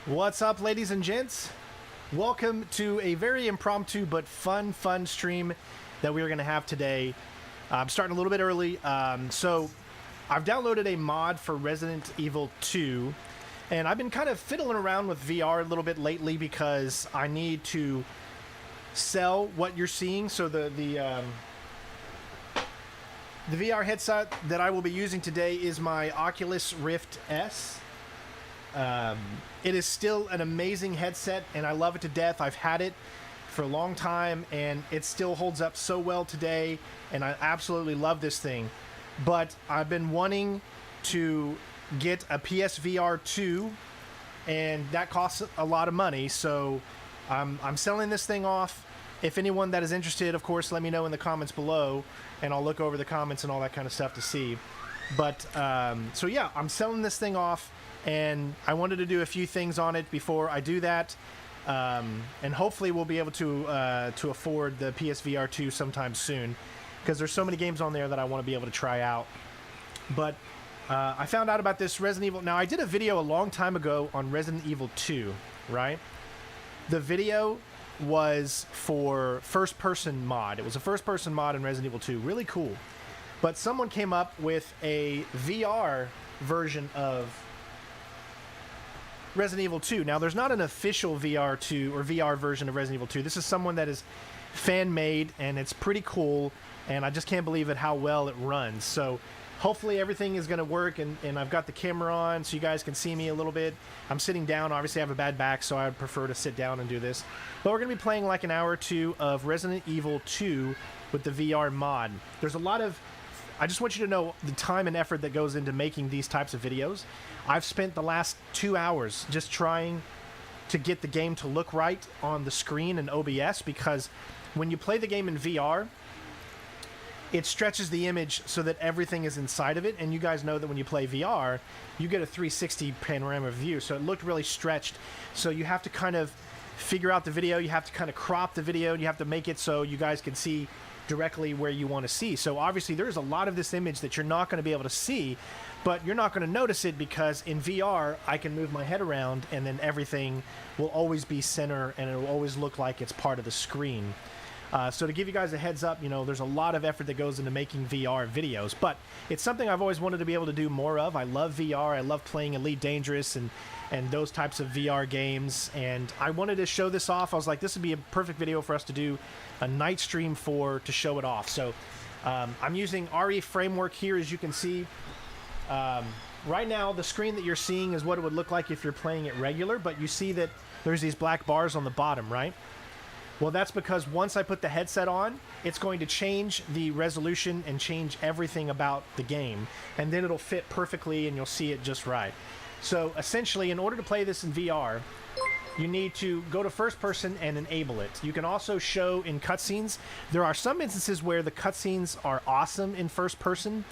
What's up, ladies and gents? Welcome to a very impromptu but fun stream that we are going to have today. I'm starting a little bit early. So I've downloaded a mod for Resident Evil 2, and I've been kind of fiddling around with VR a little bit lately because I need to sell what you're seeing. So the VR headset that I will be using today is my Oculus Rift S. It is still an amazing headset, and I love it to death. I've had it for a long time, and it still holds up so well today, and I absolutely love this thing. But I've been wanting to get a PSVR 2, and that costs a lot of money, so I'm selling this thing off. If anyone that is interested, of course, let me know in the comments below, and I'll look over the comments and all that kind of stuff to see. But, so yeah, I'm selling this thing off, and I wanted to do a few things on it before I do that, and hopefully we'll be able to afford the PSVR 2 sometime soon, because there's so many games on there that I want to be able to try out. But I found out about this Resident Evil. Now, I did a video a long time ago on Resident Evil 2, right? The video was for first-person mod. It was a first-person mod in Resident Evil 2. Really cool. But someone came up with a VR version of Resident Evil 2. Now, there's not an official VR 2 or VR version of Resident Evil 2. This is someone that is fan-made, and it's pretty cool, and I just can't believe it how well it runs. So hopefully everything is going to work, and I've got the camera on so you guys can see me a little bit. I'm sitting down. Obviously, I have a bad back, so I would prefer to sit down and do this. But we're going to be playing like an hour or two of Resident Evil 2 with the VR mod. There's a lot of... I just want you to know the time and effort that goes into making these types of videos. I've spent the last 2 hours just trying to get the game to look right on the screen in OBS, because when you play the game in VR, it stretches the image so that everything is inside of it, and you guys know that when you play VR, you get a 360 panorama view, so it looked really stretched. So you have to kind of figure out the video, you have to kind of crop the video, and you have to make it so you guys can see directly where you want to see. So obviously there's a lot of this image that you're not going to be able to see, but you're not going to notice it because in VR I can move my head around, and then everything will always be center, and it will always look like it's part of the screen. So to give you guys a heads up, you know, there's a lot of effort that goes into making VR videos, but it's something I've always wanted to be able to do more of. I love VR. I love playing Elite Dangerous and those types of VR games, and I wanted to show this off. I was like, this would be a perfect video for us to do a night stream for, to show it off. So I'm using RE Framework here, as you can see. Right now, the screen that you're seeing is what it would look like if you're playing it regular, but you see that there's these black bars on the bottom, right? Well, that's because once I put the headset on, it's going to change the resolution and change everything about the game, and then it'll fit perfectly and you'll see it just right. So essentially, in order to play this in VR, you need to go to first person and enable it. You can also show in cutscenes. There are some instances where the cutscenes are awesome in first person.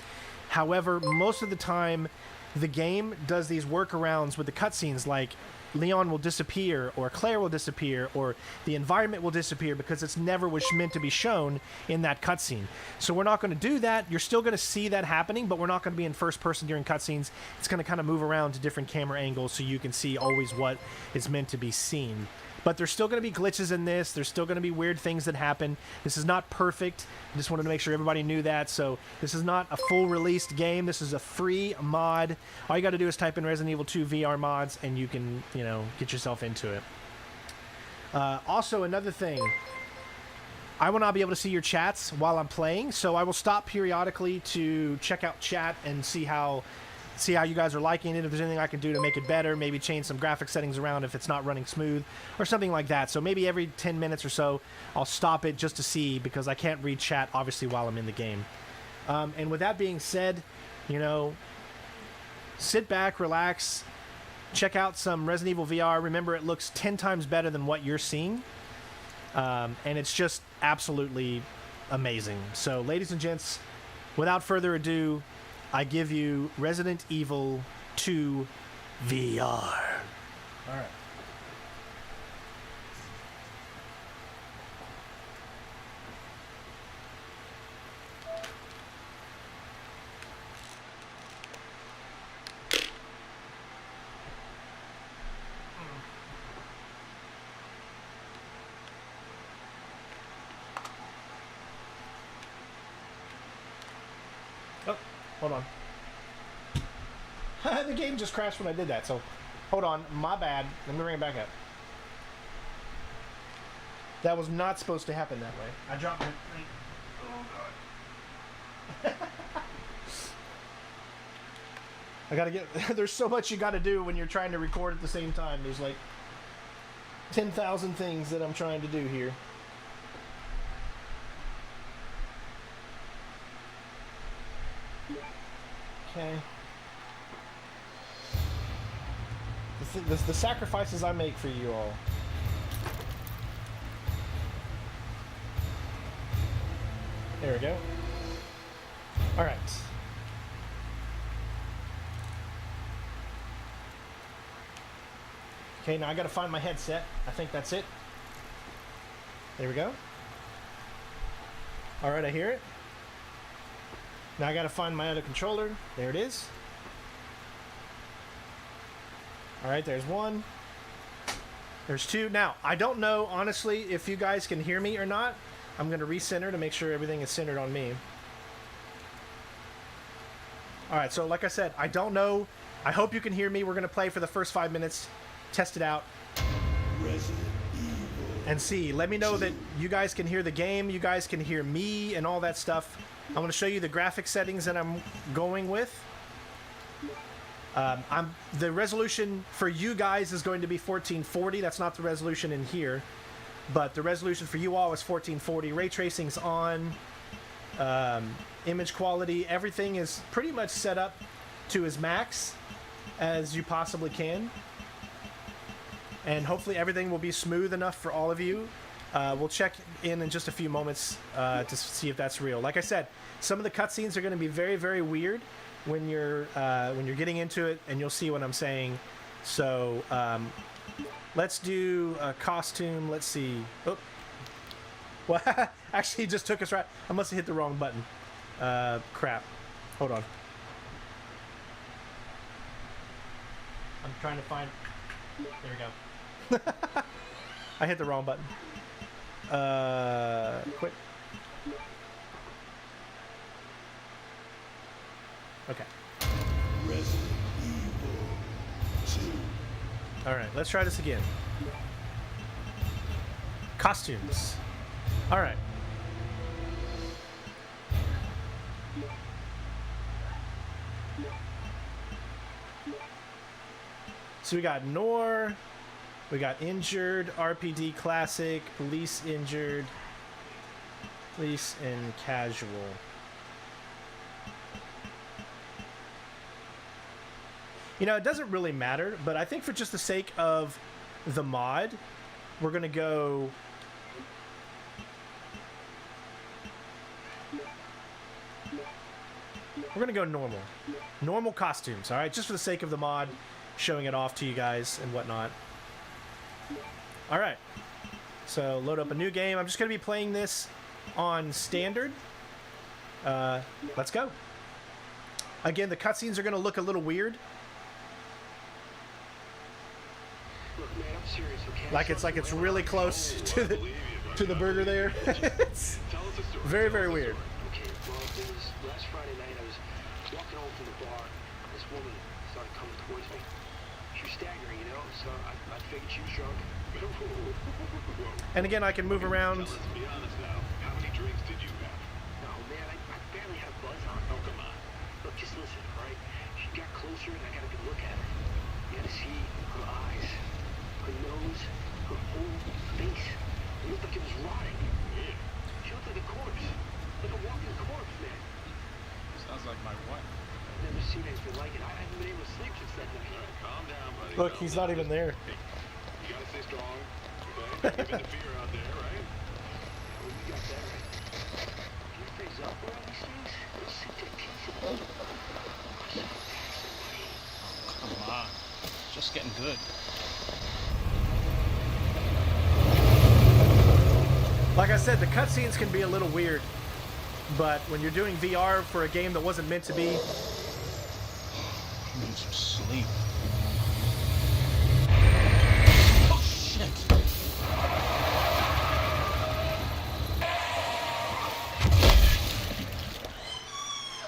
However, most of the time, the game does these workarounds with the cutscenes, like Leon will disappear, or Claire will disappear, or the environment will disappear because it's never was meant to be shown in that cutscene. So we're not going to do that. You're still going to see that happening, but we're not going to be in first person during cutscenes. It's going to kind of move around to different camera angles so you can see always what is meant to be seen. But there's still going to be glitches in this. There's still going to be weird things that happen. This is not perfect. I just wanted to make sure everybody knew that. So this is not a full released game. This is a free mod. All you got to do is type in Resident Evil 2 VR mods, and you can, you know, get yourself into it. Also, another thing. I will not be able to see your chats while I'm playing, so I will stop periodically to check out chat and see how you guys are liking it, if there's anything I can do to make it better, maybe change some graphic settings around if it's not running smooth, or something like that. So maybe every 10 minutes or so, I'll stop it just to see, because I can't read chat, obviously, while I'm in the game. And with that being said, you know, sit back, relax, check out some Resident Evil VR. Remember, it looks 10 times better than what you're seeing, and it's just absolutely amazing. So, ladies and gents, without further ado, I give you Resident Evil 2 VR. All right. Oh, hold on. The game just crashed when I did that, so hold on. My bad. Let me bring it back up. That was not supposed to happen that way. I dropped it. Oh, God. I gotta get... There's so much you gotta do when you're trying to record at the same time. There's like 10,000 things that I'm trying to do here. Okay. The sacrifices I make for you all. There we go. All right. Okay, now I gotta find my headset. I think that's it. There we go. All right, I hear it. Now I gotta find my other controller. There it is. All right, there's one. There's two. Now, I don't know, honestly, if you guys can hear me or not. I'm gonna recenter to make sure everything is centered on me. All right, so like I said, I don't know. I hope you can hear me. We're gonna play for the first 5 minutes, test it out, and see. Let me know that you guys can hear the game, you guys can hear me, and all that stuff. I'm going to show you the graphic settings that I'm going with. The resolution for you guys is going to be 1440. That's not the resolution in here, but the resolution for you all is 1440. Ray tracing's on. Image quality, everything is pretty much set up to as max as you possibly can. And hopefully everything will be smooth enough for all of you. We'll check in just a few moments to see if that's real. Like I said, some of the cutscenes are going to be very, very weird when you're getting into it, and you'll see what I'm saying. So let's do a costume. Let's see. Oh, well, actually, it just took us right. I must have hit the wrong button. Crap. Hold on. I'm trying to find. There we go. I hit the wrong button. Quit. Okay. Resident Evil 2. All right, let's try this again. Costumes. All right. So we got Nor, we got Injured, RPD Classic, Police Injured, Police and Casual. You know, it doesn't really matter, but I think for just the sake of the mod, we're gonna go... We're gonna go normal. Normal costumes, alright? Just for the sake of the mod, showing it off to you guys and whatnot. Alright. So, load up a new game. I'm just gonna be playing this on standard. Let's go. Again, the cutscenes are gonna look a little weird. Look, man, I'm serious, okay? Like it's really close to the burger there. It's very, very weird. Okay, well, it was last Friday night. I was walking home from the bar. This woman started coming towards me. She was staggering, you know, so I figured she was drunk. And again, I can move around. Let's be honest now. How many drinks did you have? No, man, I barely had a buzz on. Oh, come on. Look, just listen, all right? She got closer, and I got a good look at her. You had to see her eyes, her nose, her whole face. It looked like it was rotting. Yeah. She looked like a corpse. Like a walking corpse, man. Sounds like my wife. I've never seen anything like it. I haven't been able to sleep since that night. All right, calm down, buddy. Look, he's not even there. Hey, you gotta stay strong, okay? Keeping the fear out there, right? Well, you got that right. Can you face up around these things? They'll sink their teeth in them. Come on. Just getting good. Like I said, the cutscenes can be a little weird, but when you're doing VR for a game that wasn't meant to be... I need some sleep. Oh, shit!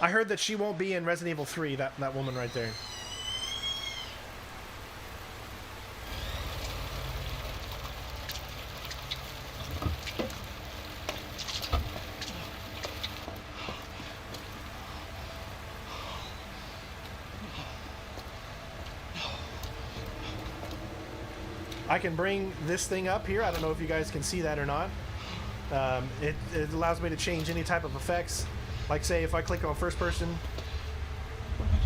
I heard that she won't be in Resident Evil 3, that woman right there. I can bring this thing up here. I don't know if you guys can see that or not. It allows me to change any type of effects. Like, say, if I click on first person. What do I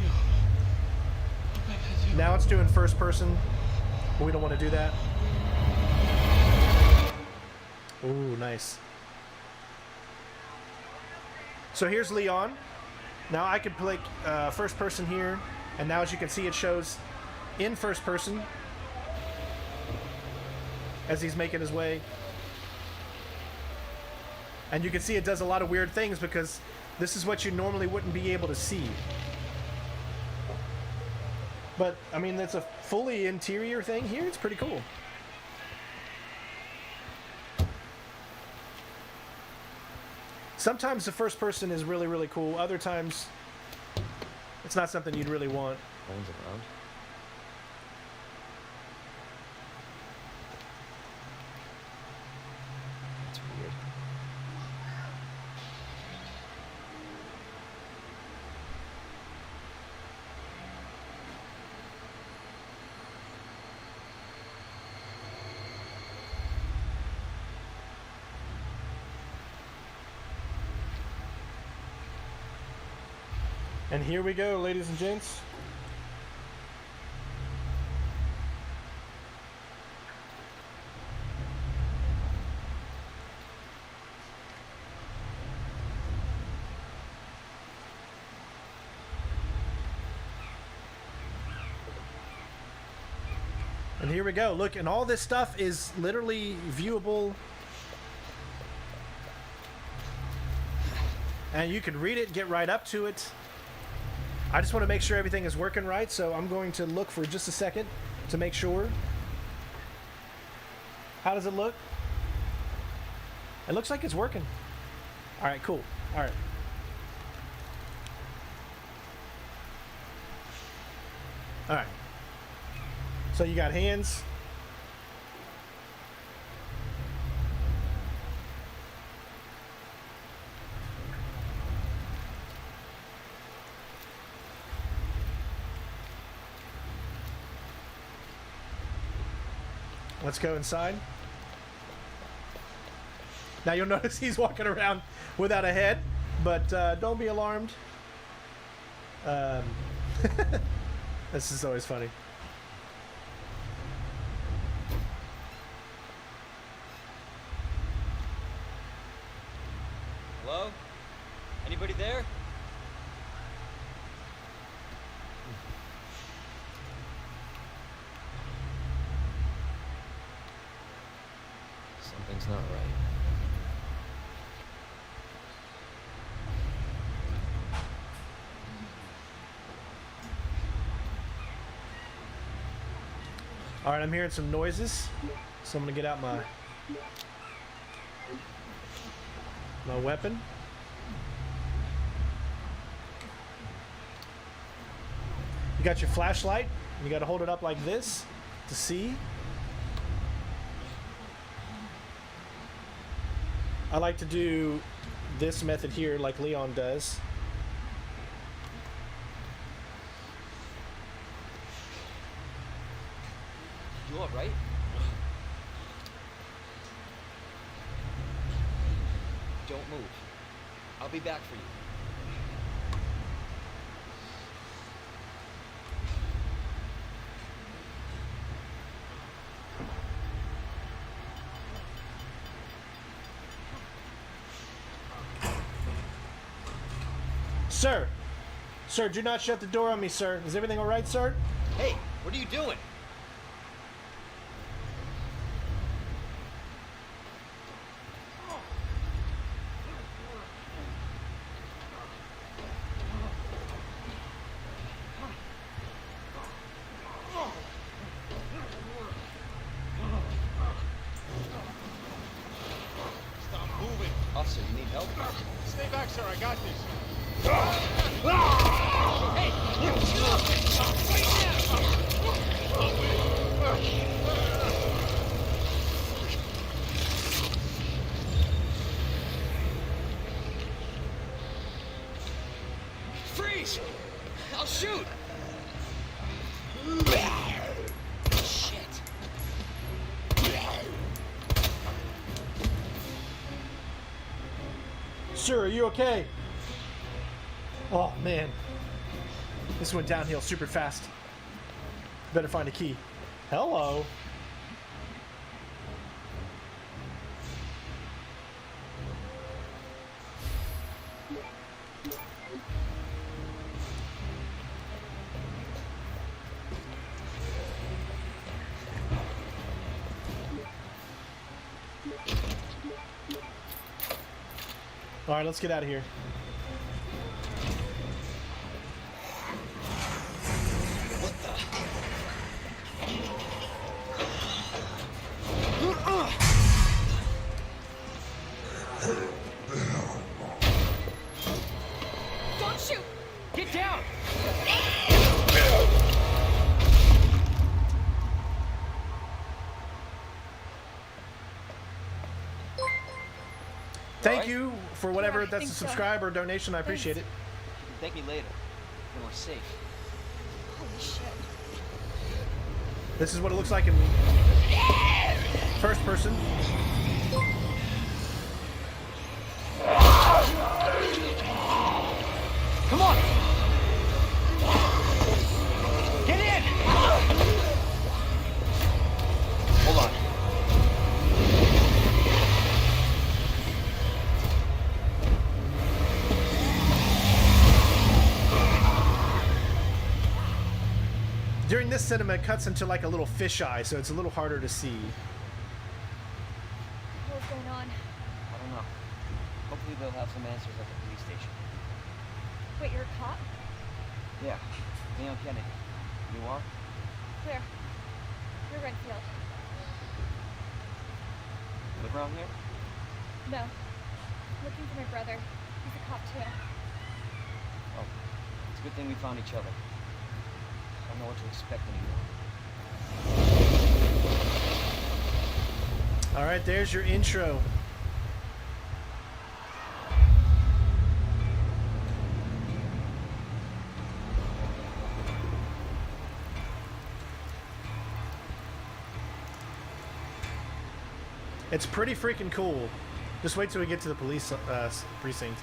do? Now it's doing first person, but we don't want to do that. Ooh, nice. So here's Leon. Now I can click first person here, and now as you can see, it shows in first person as he's making his way. And you can see it does a lot of weird things because this is what you normally wouldn't be able to see. But, I mean, that's a fully interior thing here. It's pretty cool. Sometimes the first person is really, really cool. Other times, it's not something you'd really want. Phones around. That's weird. And here we go, ladies and gents. And here we go. Look, and all this stuff is literally viewable. And you can read it, get right up to it. I just want to make sure everything is working right, so I'm going to look for just a second to make sure. How does it look? It looks like it's working. All right, cool. All right. All right. So you got hands. Let's go inside. Now you'll notice he's walking around without a head, but don't be alarmed. This is always funny. Hello? Anybody there? Something's not right. All right, I'm hearing some noises, so I'm gonna get out my weapon. You got your flashlight. You got to hold it up like this to see. I like to do this method here like Leon does. You all right? Don't move. I'll be back for you. Sir! Sir, do not shut the door on me, sir. Is everything all right, sir? Hey, what are you doing? Stop moving. Officer, you need help? Stay back, sir. I got this. Freeze! I'll shoot! Shit. Sir, are you okay? Oh, man. This went downhill super fast. Better find a key. Hello. All right, let's get out of here. Don't shoot! Get down! Thank you for whatever Yeah, I that's a think so. subscribe or donation. I appreciate it. You can thank me later when we're safe. Holy shit. This is what it looks like in first person. Come on! Get in! Hold on. During this cinema, it cuts into like a little fisheye, so it's a little harder to see. What's going on? I don't know. Hopefully they'll have some answers at the police station. Wait, you're a cop? Yeah. Leon Kennedy. You are? Where? You're Renfield. Live around here? No. Looking for my brother. He's a cop too. Oh. It's a good thing we found each other. I don't know what to expect anymore. All right, there's your intro. It's pretty freaking cool. Just wait till we get to the police precinct.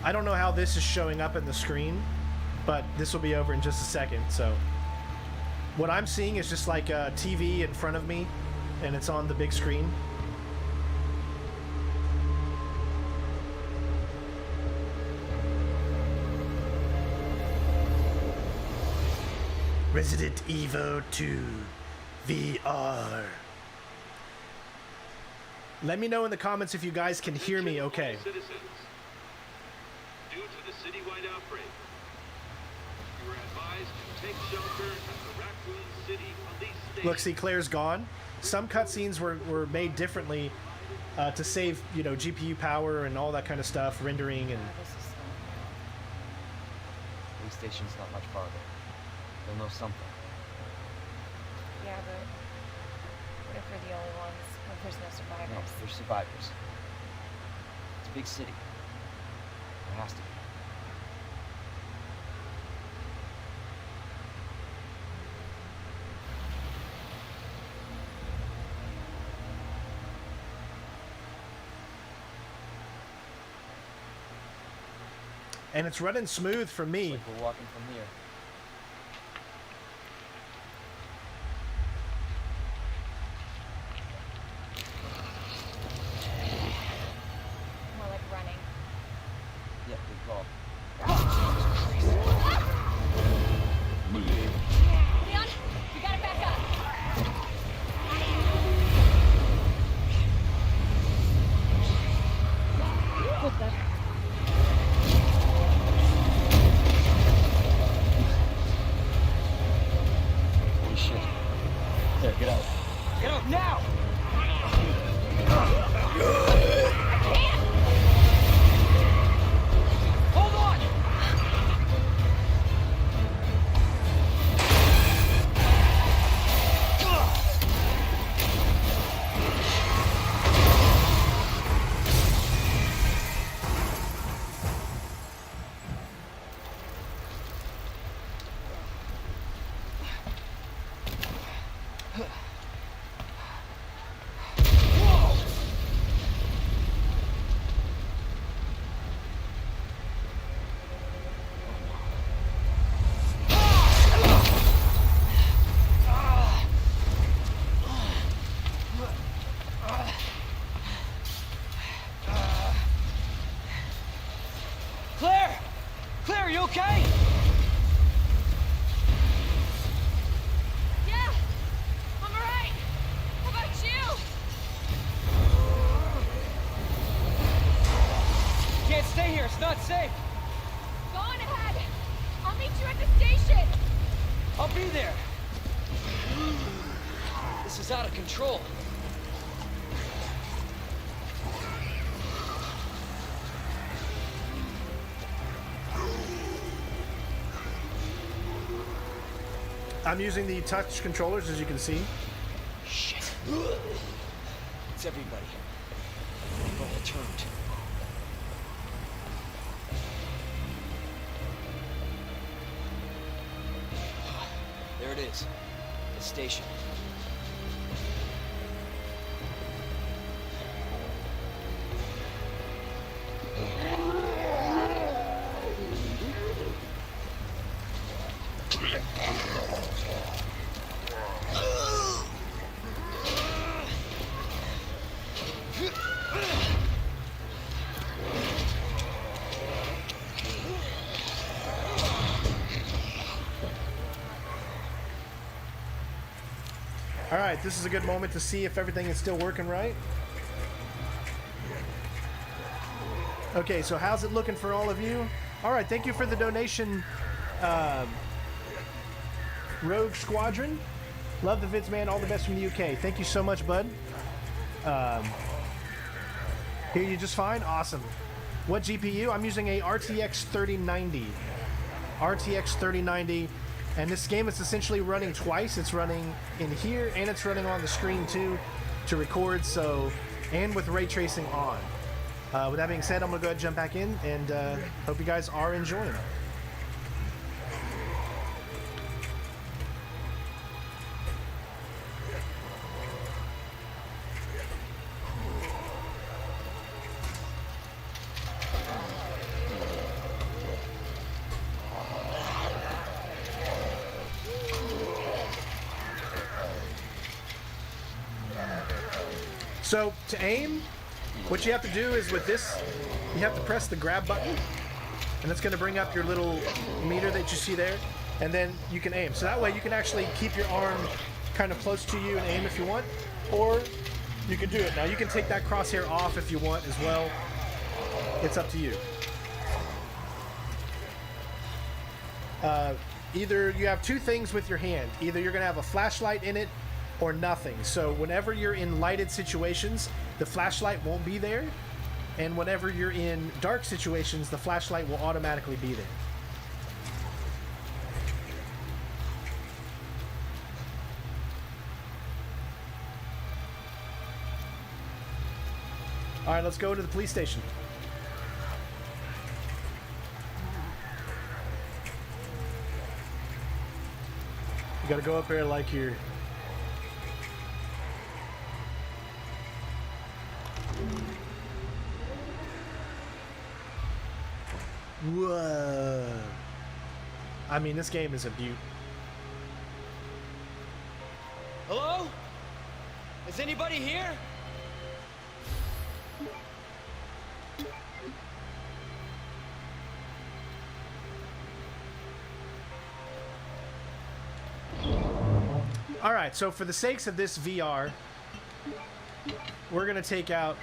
I don't know how this is showing up in the screen, but this will be over in just a second. So what I'm seeing is just like a TV in front of me, and it's on the big screen. Resident Evil 2 VR. Let me know in the comments if you guys can hear me okay. Citizens, due to the citywide outbreak, you are advised to take shelter at the Raccoon City Police Station. Look, see, Claire's gone. Some cutscenes were made differently to save, you know, GPU power and all that kind of stuff, rendering and. This is police station's not much farther. They'll know something. Yeah, but what if we're the only ones? What if there's no No, survivors? they're survivors. It's a big city. There has to be. And it's running smooth for me. Like we're walking from here. More like running. Yep, good call. Leon, we gotta back up. good, bud. Holy shit. There, get out. Get out now! Hold on! Claire! Claire, are you okay? Yeah, I'm alright. How about you? Can't stay here, it's not safe. Go on ahead. I'll meet you at the station. I'll be there. This is out of control. I'm using the touch controllers, as you can see. Shit. It's everybody. They've all turned. There it is. The station. All right, this is a good moment to see if everything is still working right. Okay, so how's it looking for all of you? All right, thank you for the donation, Rogue Squadron. Love the vids, man. All the best from the UK. Thank you so much, bud. Hear you just fine? Awesome. What GPU? I'm using a RTX 3090. RTX 3090. And this game is essentially running twice. It's running in here, and it's running on the screen too to record, so, and with ray tracing on. With that being said, I'm going to go ahead and jump back in, and hope you guys are enjoying it. So to aim, what you have to do is with this, you have to press the grab button, and that's going to bring up your little meter that you see there, and then you can aim. So that way you can actually keep your arm kind of close to you and aim if you want, or you can do it. Now you can take that crosshair off if you want as well. It's up to you. Either you have two things with your hand. Either you're going to have a flashlight in it or nothing. So whenever you're in lighted situations, the flashlight won't be there. And whenever you're in dark situations, the flashlight will automatically be there. All right, let's go to the police station. You gotta go up there like you're... Whoa. I mean, this game is a beaut. Hello? Is anybody here? All right, so for the sakes of this VR, we're gonna take out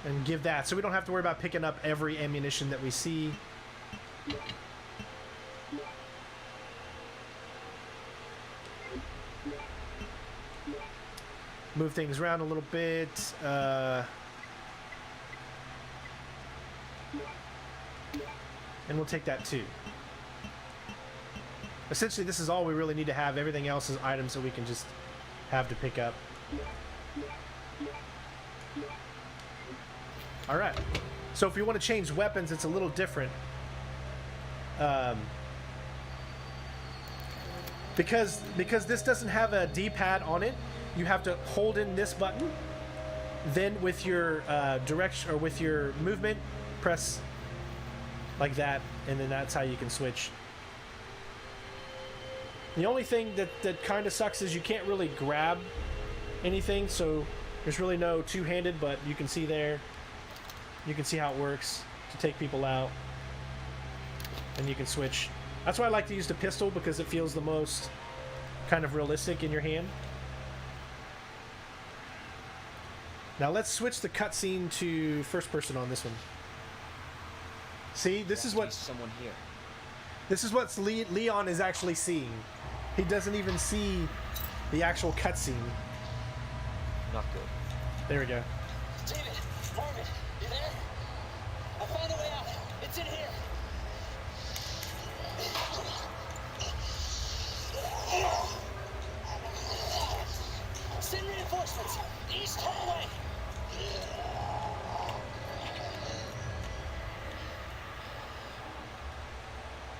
and give that, so we don't have to worry about picking up every ammunition that we see. Move things around a little bit. And we'll take that too. Essentially, this is all we really need to have. Everything else is items that we can just have to pick up. All right. So if you want to change weapons, it's a little different. Because this doesn't have a D-pad on it, you have to hold in this button. Then with your direction or with your movement, press like that, and then that's how you can switch. The only thing that kind of sucks is you can't really grab anything, so there's really no two-handed, but you can see there. You can see how it works to take people out. And you can switch. That's why I like to use the pistol, because it feels the most kind of realistic in your hand. Now let's switch the cutscene to first person on this one. See, this is what someone here. This is what Leon is actually seeing. He doesn't even see the actual cutscene. Not good. There we go. David, Marvin, you there? I found a way out. It's in here. Send reinforcements. East hallway.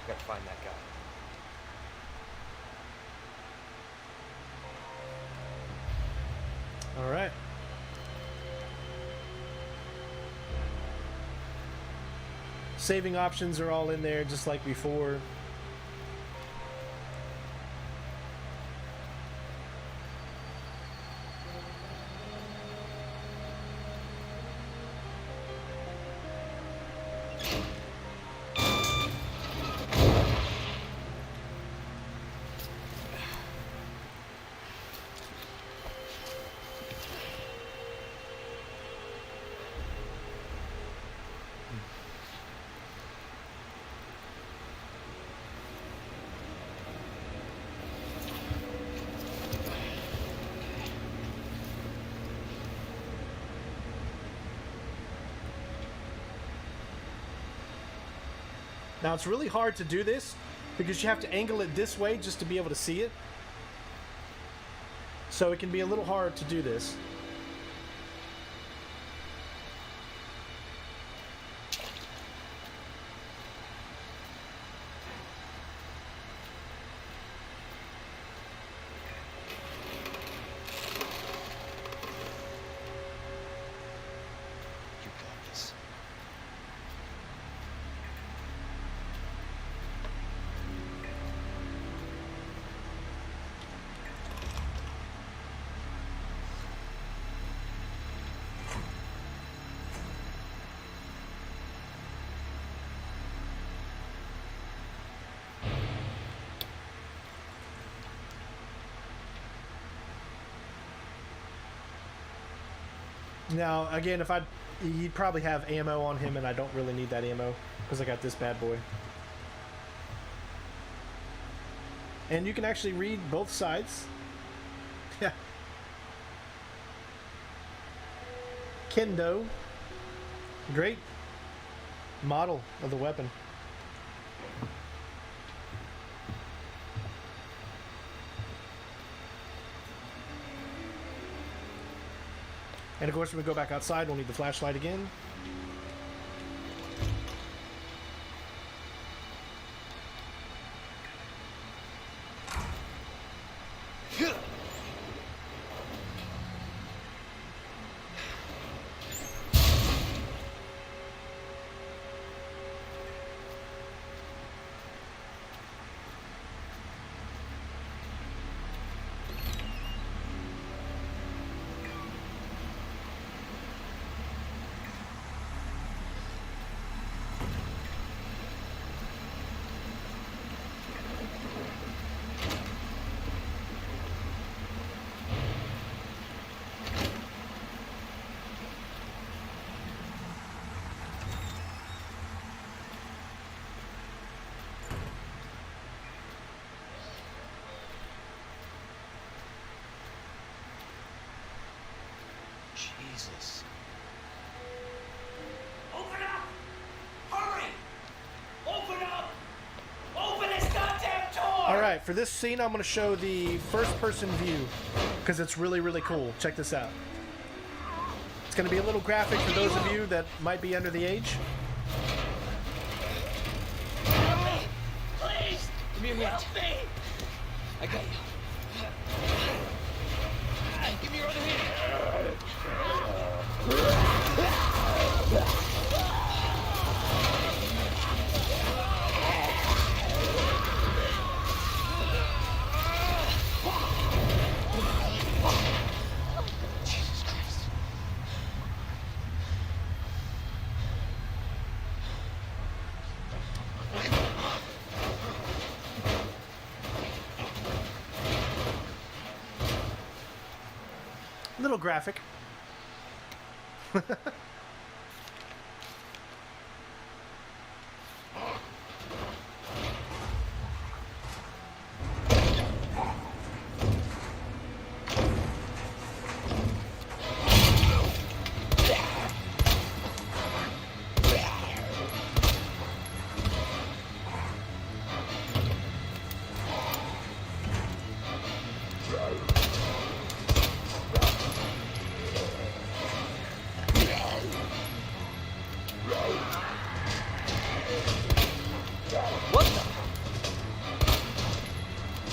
Gotta find that guy. All right. Saving options are all in there just like before. Now it's really hard to do this because you have to angle it this way just to be able to see it. So it can be a little hard to do this. You got this. Now, again, you'd probably have ammo on him, and I don't really need that ammo because I got this bad boy. And you can actually read both sides. Yeah. Kendo. Great model of the weapon. And of course, when we go back outside, we'll need the flashlight again. Jesus. Open up! Hurry! Open up! Open this goddamn door! All right, for this scene, I'm going to show the first-person view because it's really, really cool. Check this out. It's going to be a little graphic for those of you that might be under the age. Please! Give me your hand. Help me! I got you. Give me your other hand. Jesus Christ. Little graphic.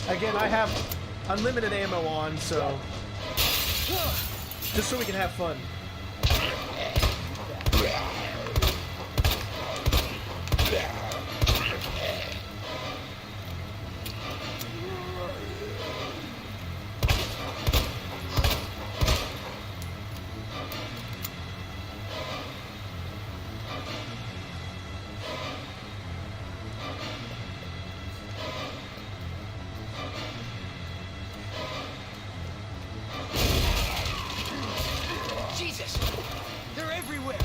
Again, I have unlimited ammo on, so just so we can have fun. Jesus! They're everywhere!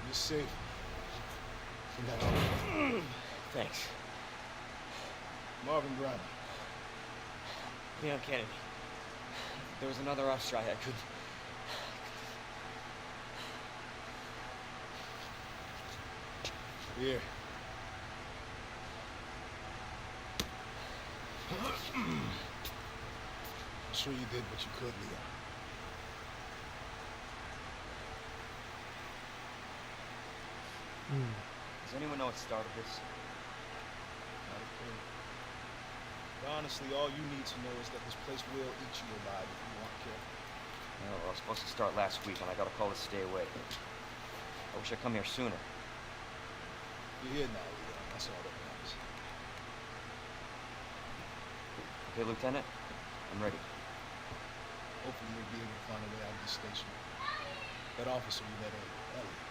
You're safe. Congratulations. Thanks. Marvin Brown. Leon Kennedy. There was another off strike. I could. Here. I'm sure you did what you could, Leon. Does anyone know what started this? Not a clue. But honestly, all you need to know is that this place will eat you alive if you aren't careful. No, I was supposed to start last week, and I got a call to stay away. I wish I'd come here sooner. You're here now, Leon. That's all that matters. Okay, Lieutenant? I'm ready. Hopefully you'll be able to find a way out of this station. That officer you met earlier, Elliot.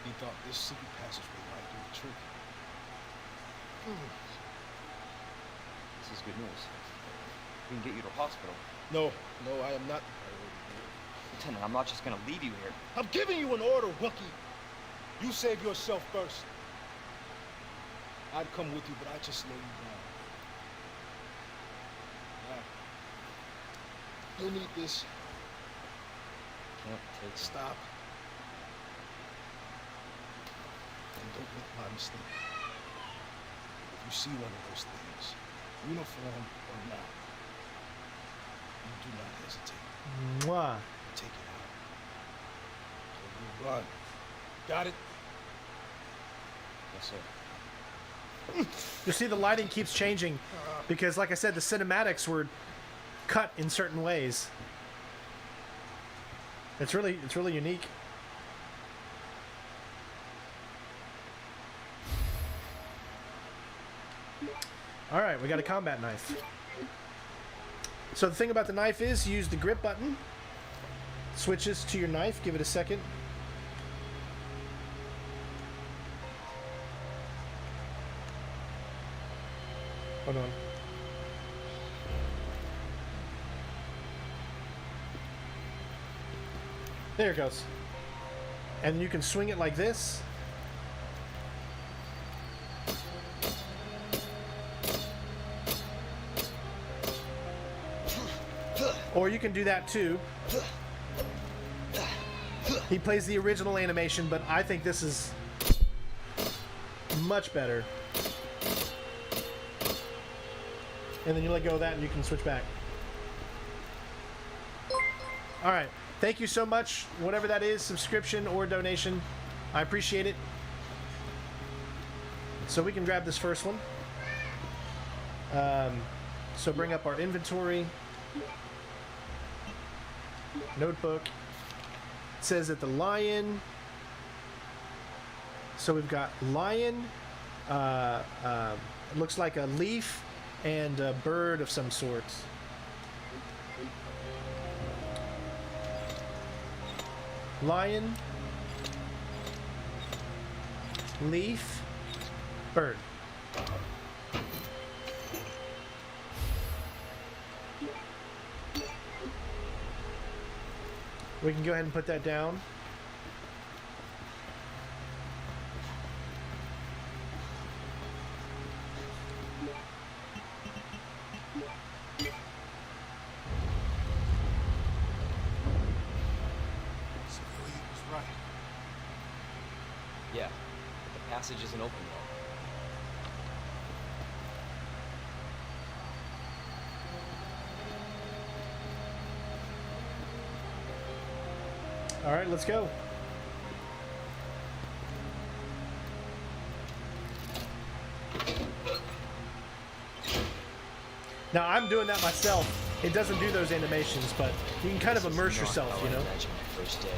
He thought this secret passageway might do the trick. This is good news. We can get you to hospital. No, I am not the priority here. Lieutenant, I'm not just gonna leave you here. I'm giving you an order, rookie. You save yourself first. I'd come with you, but I just slow you down. Now, you'll need this. Can't take it. Stop. And don't make my mistake. you see one of those things, uniform or not, you do not hesitate. Mwah. Take it out. Or you run. Got it? Yes, sir. You see the lighting keeps changing because, like I said, the cinematics were cut in certain ways. It's really unique. All right, we got a combat knife. So the thing about the knife is, you use the grip button, switches to your knife. Give it a second. Hold on. There it goes. And you can swing it like this. Or you can do that too. He plays the original animation, but I think this is much better. And then you let go of that and you can switch back. All right. Thank you so much, whatever that is, subscription or donation. I appreciate it. So we can grab this first one. So bring up our inventory. Notebook. It says that the lion. So we've got lion. It looks like a leaf and a bird of some sort. Lion, leaf, bird. We can go ahead and put that down. Yeah, but the passage isn't open yet. All right, let's go. Now I'm doing that myself. It doesn't do those animations, but you can kind of immerse yourself, you know. Imagine my first day.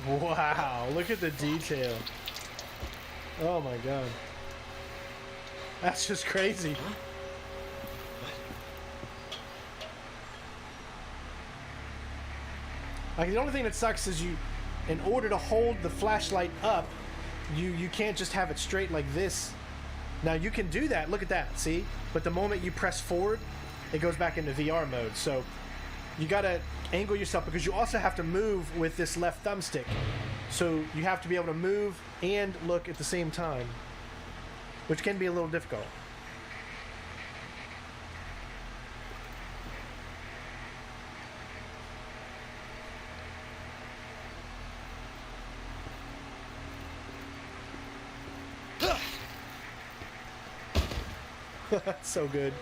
Wow, look at the detail. Oh my god. That's just crazy. Like, the only thing that sucks is in order to hold the flashlight up, you can't just have it straight like this. Now you can do that, look at that, see? But the moment you press forward, it goes back into VR mode. So you gotta angle yourself, because you also have to move with this left thumbstick. So you have to be able to move and look at the same time, which can be a little difficult. That's so good.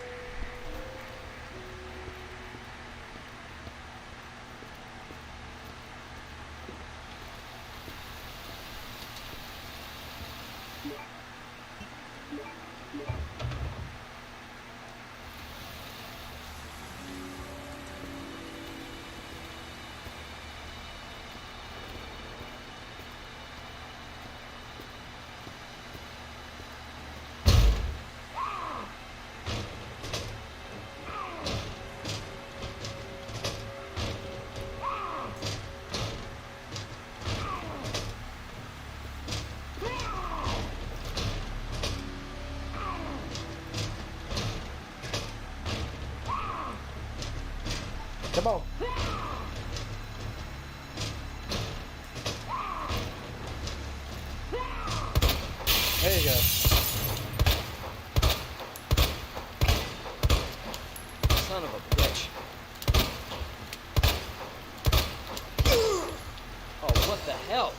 Come on. There you go. Son of a bitch. Oh, what the hell?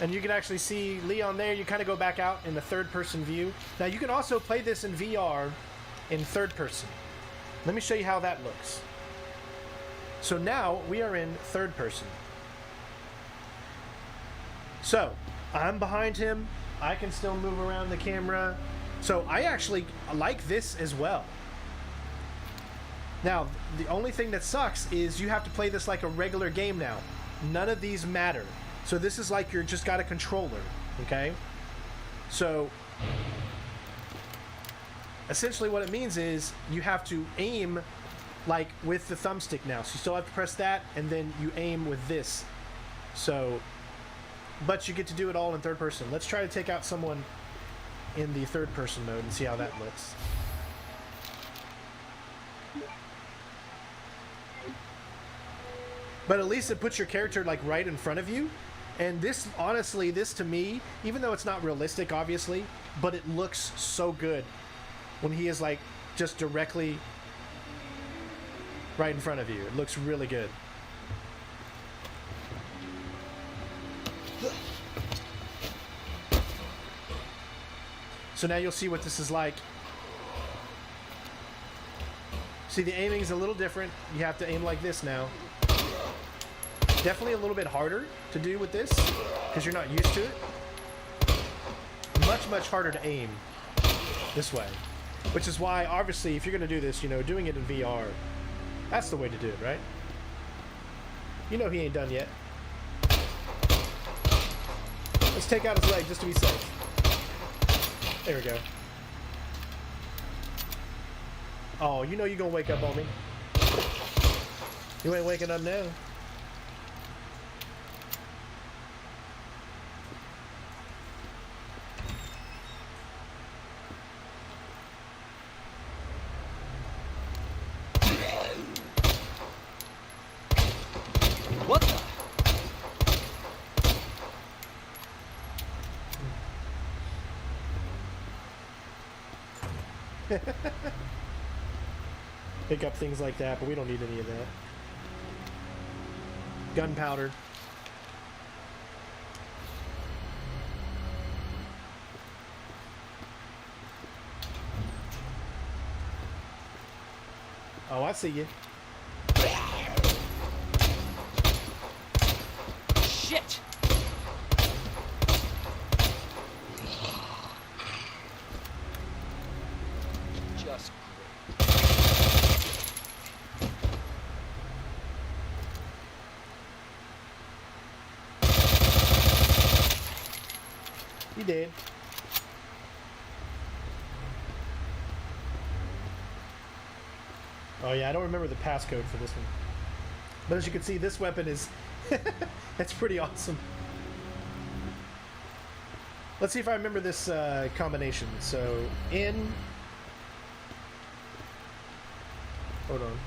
And you can actually see Leon there. You kind of go back out in the third-person view. Now, you can also play this in VR in third person. Let me show you how that looks. So now we are in third person. So I'm behind him. I can still move around the camera. So I actually like this as well. Now, the only thing that sucks is you have to play this like a regular game now. None of these matter. So this is like you're just got a controller, okay? So essentially what it means is you have to aim like with the thumbstick now. So you still have to press that and then you aim with this. So, but you get to do it all in third person. Let's try to take out someone in the third person mode and see how that looks. But at least it puts your character like right in front of you. And this, honestly, this to me, even though it's not realistic, obviously, but it looks so good when he is like just directly right in front of you. It looks really good. So now you'll see what this is like. See, the aiming is a little different. You have to aim like this now. Definitely a little bit harder to do with this because you're not used to it. Much, much harder to aim this way. Which is why, obviously, if you're going to do this, you know, doing it in VR, that's the way to do it, right? You know he ain't done yet. Let's take out his leg just to be safe. There we go. Oh, you know you're going to wake up on me. You ain't waking up now. What the? Pick up things like that, but we don't need any of that. Gunpowder. Oh, I see you. Shit! Just You did. Oh yeah, I don't remember the passcode for this one. But as you can see, this weapon is... That's pretty awesome. Let's see if I remember this combination. So, in... Hold on.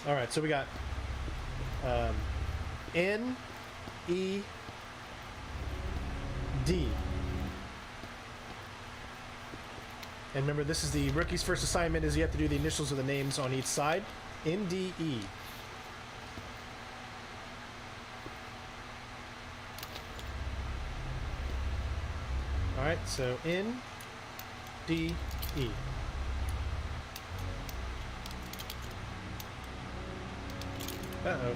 Alright, so we got N, E, D. And remember, this is the rookie's first assignment, is you have to do the initials of the names on each side. N, D, E. Alright, so N, D, E. Uh-oh.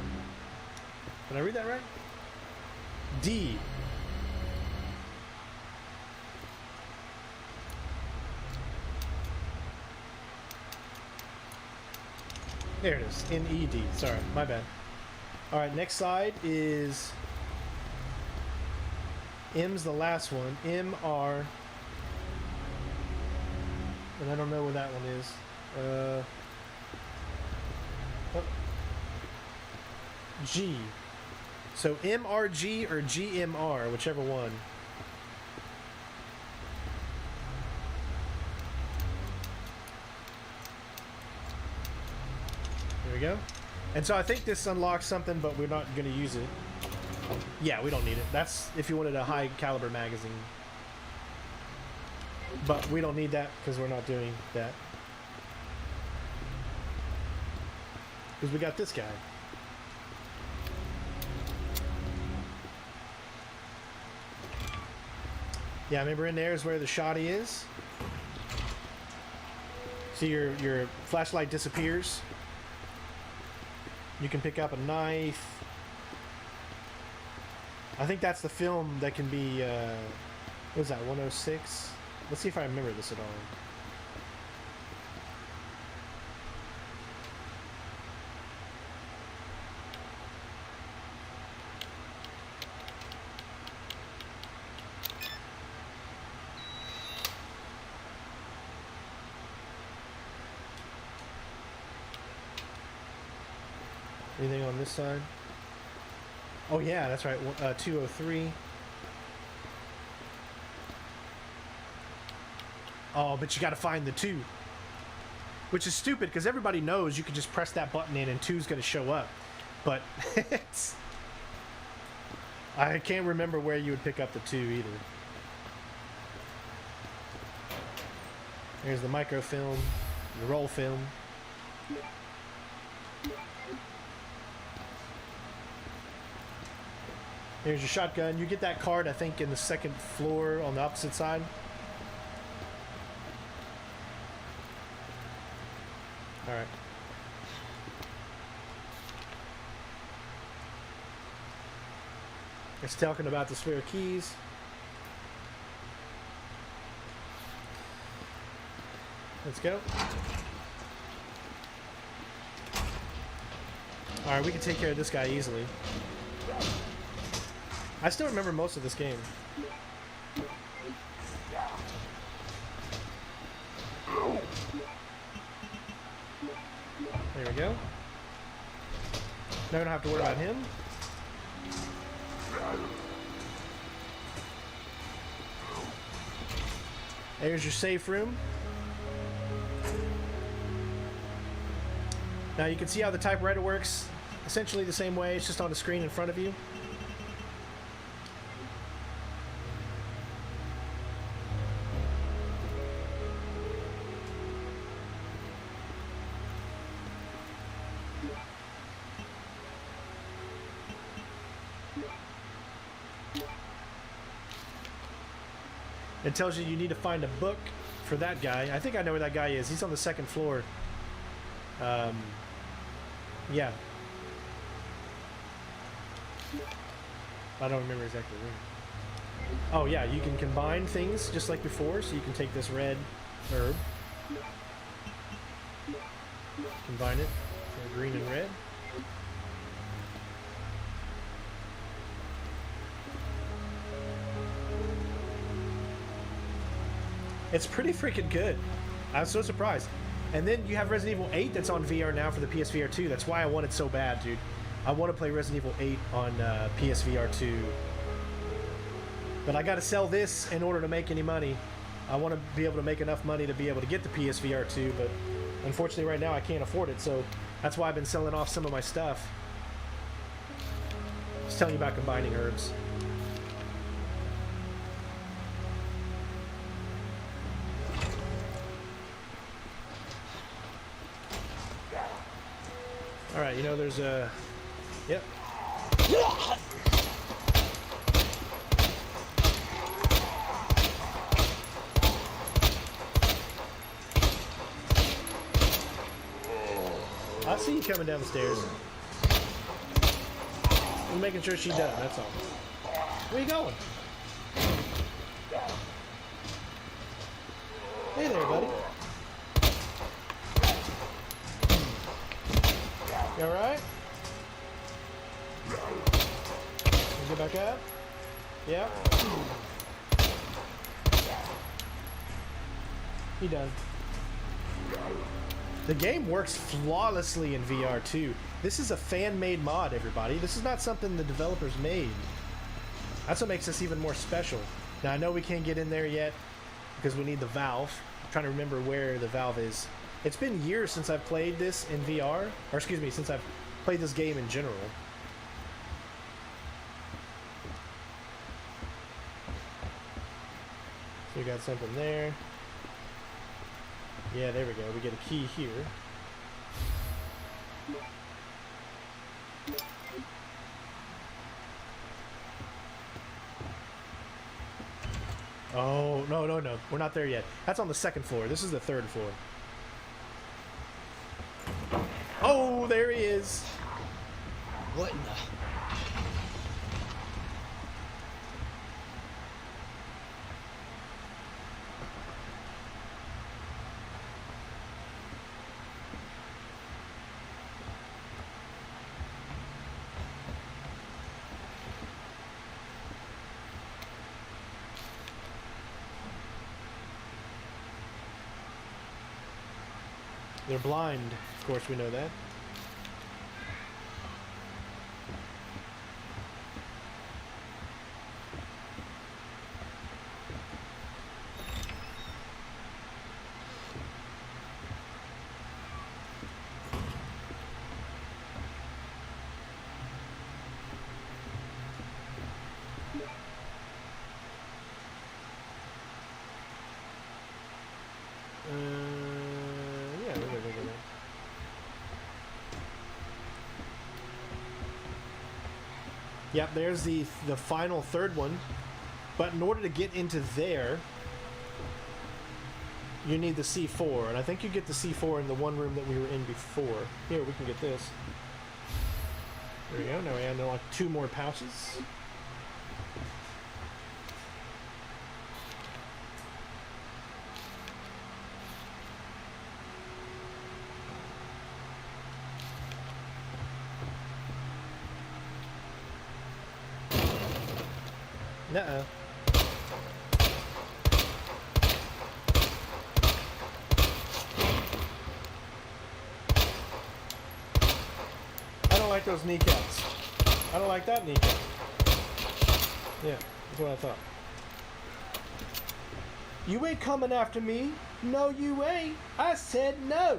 Did I read that right? D. There it is. NED. Sorry, my bad. All right, next side is M's the last one. MR. And I don't know where that one is. Oh. G. So MRG or GMR, whichever one. There we go. And so I think this unlocks something, but we're not going to use it. Yeah, we don't need it. That's if you wanted a high caliber magazine. But we don't need that because we're not doing that. Because we got this guy. Yeah, remember in there is where the shoddy is. See, your flashlight disappears. You can pick up a knife. I think that's the film that can be, what is that, 106? Let's see if I remember this at all. Anything on this side? Oh yeah, that's right. 203. Oh, but you got to find the 2, which is stupid because everybody knows you can just press that button in and 2's going to show up. But I can't remember where you would pick up the 2 either. There's the microfilm, the roll film. Here's your shotgun. You get that card, I think, in the second floor on the opposite side. All right. It's talking about the spare keys. Let's go. All right, we can take care of this guy easily. I still remember most of this game. There we go. Now we don't have to worry about him. There's your safe room. Now you can see how the typewriter works. Essentially the same way, it's just on the screen in front of you. It tells you need to find a book for that guy. I think I know where that guy is. He's on the second floor. Yeah. I don't remember exactly where. Oh yeah, you can combine things just like before. So you can take this red herb, combine it for green and red. It's pretty freaking good. I was so surprised. And then you have Resident Evil 8 that's on VR now for the PSVR 2. That's why I want it so bad, dude. I want to play Resident Evil 8 on PSVR 2. But I got to sell this in order to make any money. I want to be able to make enough money to be able to get the PSVR 2, but unfortunately right now I can't afford it, so that's why I've been selling off some of my stuff. Just telling you about combining herbs. All right, you know there's a... Yep. I see you coming down the stairs. I'm making sure she does, that's all. Where you going? Hey there, buddy. You alright? Get back up? Yeah. He done. The game works flawlessly in VR too. This is a fan-made mod, everybody. This is not something the developers made. That's what makes this even more special. Now I know we can't get in there yet because we need the valve. I'm trying to remember where the valve is. It's been years since I've played this in VR, or excuse me, since I've played this game in general. So we got something there. Yeah, there we go. We get a key here. Oh, no, no, no. We're not there yet. That's on the second floor. This is the third floor. Oh, there he is. What in the... They're blind. Of course, we know that. Yeah, we're good. Yep, there's the final third one. But in order to get into there, you need the C4, and I think you get the C4 in the one room that we were in before. Here, we can get this. There we go. Now we unlock 2 more pouches. Nuh-uh. I don't like those kneecaps. I don't like that kneecap. Yeah, that's what I thought. You ain't coming after me. No, you ain't. I said no.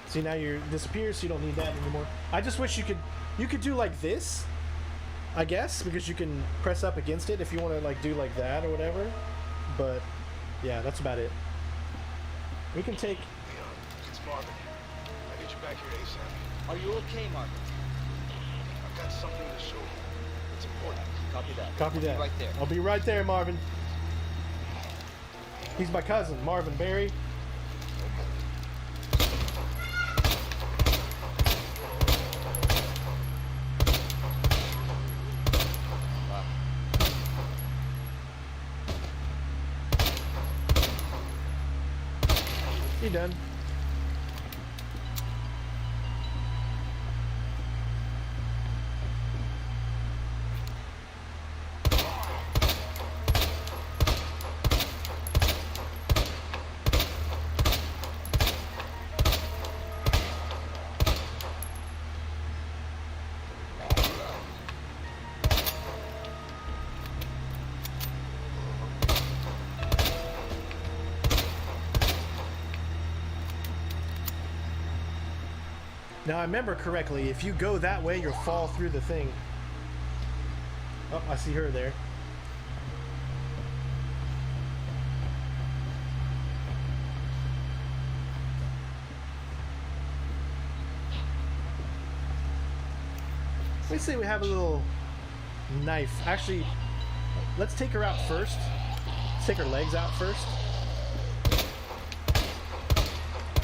See, now you're disappears, so you don't need that anymore. I just wish you could do like this, I guess, because you can press up against it if you want to like do like that or whatever. But yeah, that's about it. We can take. Leon, it's Marvin. I need you back here ASAP. Are you okay, Marvin? I've got something to show you. It's important. Copy that. Copy that. I'll be right there. I'll be right there, Marvin. He's my cousin, Marvin Berry. You done? Now, I remember correctly, if you go that way, you'll fall through the thing. Oh, I see her there. Let's say we have a little knife. Actually, let's take her out first. Let's take her legs out first.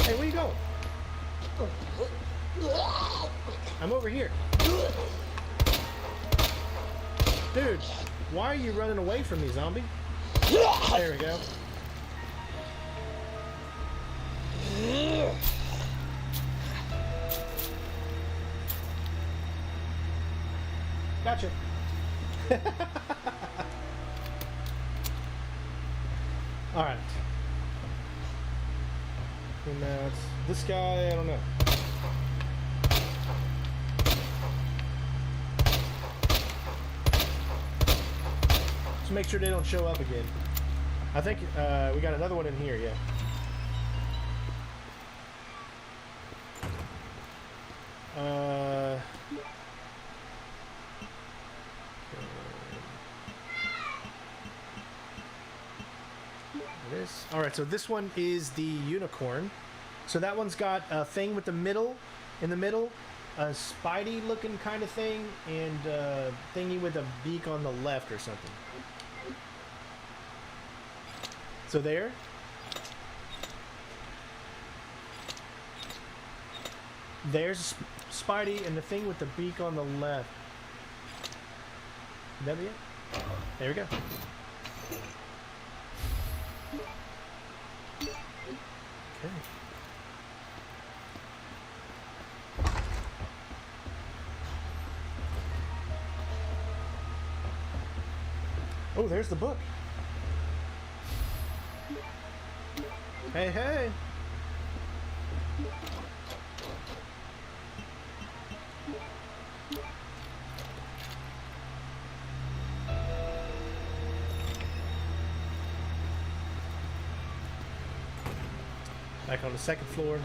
Hey, where you going? I'm over here. Dude, why are you running away from me, zombie? There we go. gotcha. All right. And now it's this guy. I don't know. Just make sure they don't show up again. I think we got another one in here. Yeah. This. All right, so this one is the unicorn. So that one's got a thing with the middle, in the middle, a Spidey looking kind of thing, and a thingy with a beak on the left or something. So there. There's Spidey and the thing with the beak on the left. Would that be it? There we go. Okay. Oh, there's the book. Hey, hey. Back on the second floor.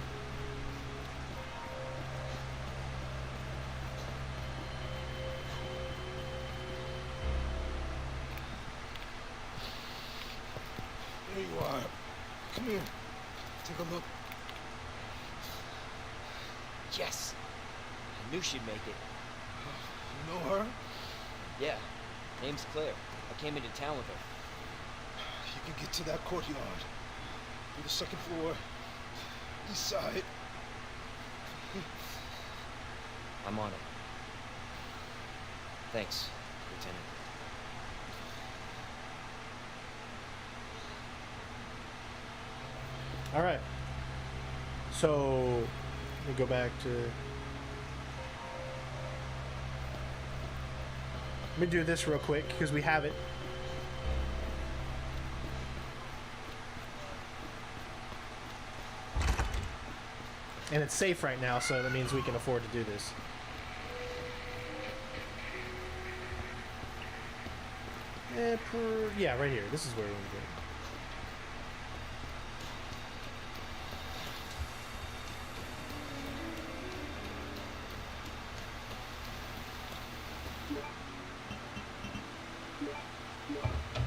There you are. Come here. Take a look. Yes. I knew she'd make it. You know her? Yeah. Name's Claire. I came into town with her. You can get to that courtyard. Through the second floor. East side. I'm on it. Thanks, Lieutenant. All right. So, let me go back to... Let me do this real quick, because we have it. And it's safe right now, so that means we can afford to do this. Yeah, right here. This is where we're going to do it.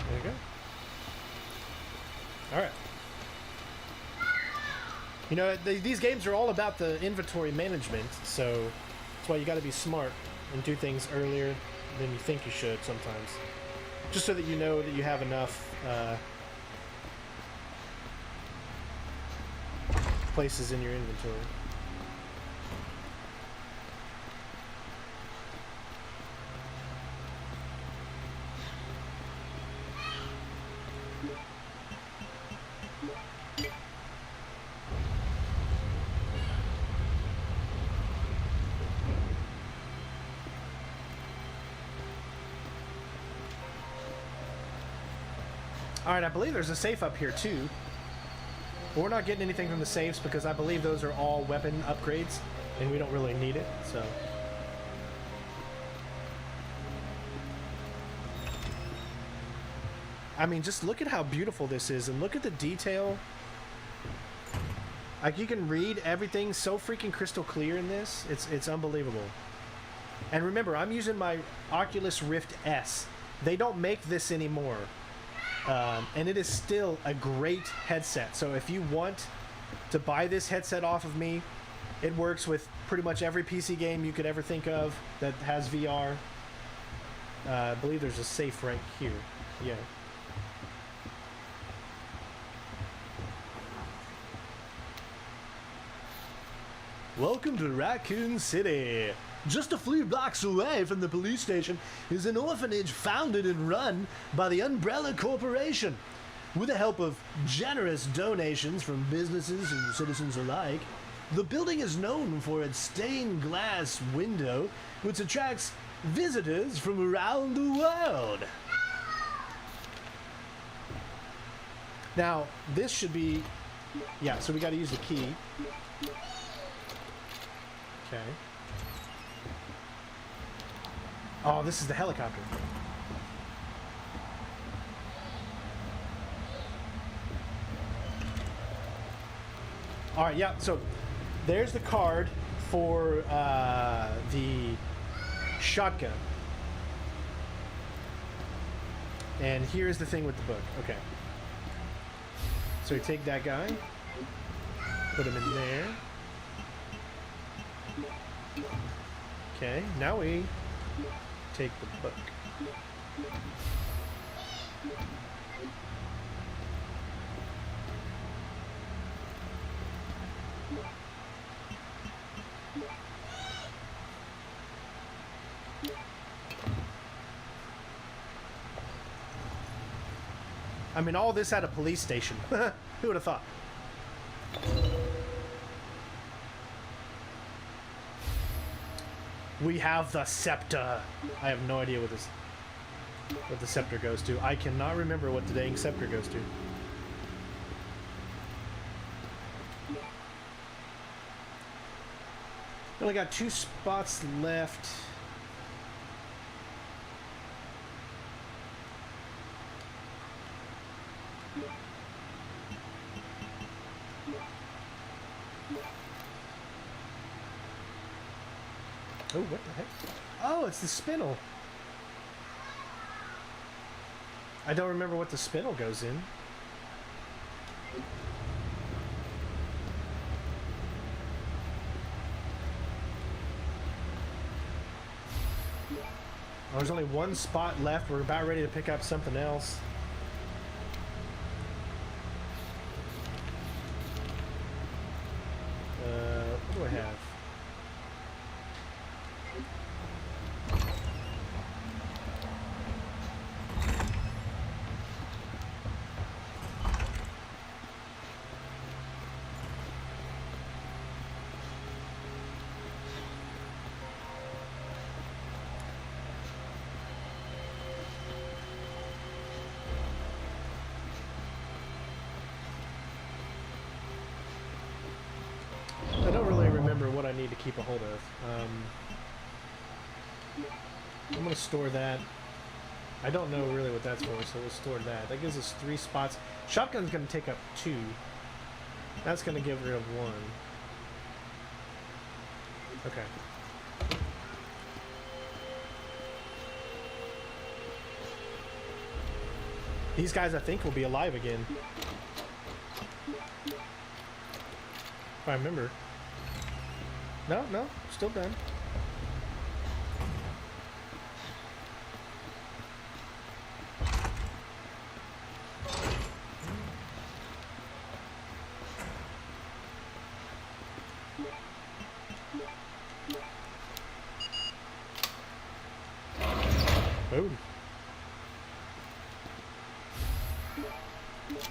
There you go. All right. You know, these games are all about the inventory management, so that's why you got to be smart and do things earlier than you think you should sometimes. Just so that you know that you have enough places in your inventory. Alright, I believe there's a safe up here too. But we're not getting anything from the safes because I believe those are all weapon upgrades and we don't really need it, so. I mean, just look at how beautiful this is and look at the detail. Like, you can read everything so freaking crystal clear in this. It's unbelievable. And remember, I'm using my Oculus Rift S. They don't make this anymore. And it is still a great headset. So if you want to buy this headset off of me, it works with pretty much every PC game you could ever think of that has VR. I believe there's a safe right here. Yeah. Welcome to Raccoon City. Just a few blocks away from the police station is an orphanage founded and run by the Umbrella Corporation. With the help of generous donations from businesses and citizens alike, the building is known for its stained glass window, which attracts visitors from around the world. Now, this should be... Yeah, so we got to use the key. Okay. Oh, this is the helicopter. All right, yeah, so there's the card for the shotgun. And here's the thing with the book. Okay. So you take that guy, put him in there. Okay, now we take the book. I mean, all this at a police station. Who would have thought? We have the scepter. I have no idea what the scepter goes to. I cannot remember what the dang scepter goes to. Only got 2 spots left. Oh, what the heck? Oh, it's the spindle. I don't remember what the spindle goes in. Oh, there's only 1 spot left. We're about ready to pick up something else. What do I have? I don't really remember what I need to keep a hold of. I'm going to store that. I don't know really what that's for, so we'll store that. That gives us 3 spots. Shotgun's going to take up 2. That's going to get rid of 1. Okay. These guys, I think, will be alive again. If I remember. No, no, still done. Boom.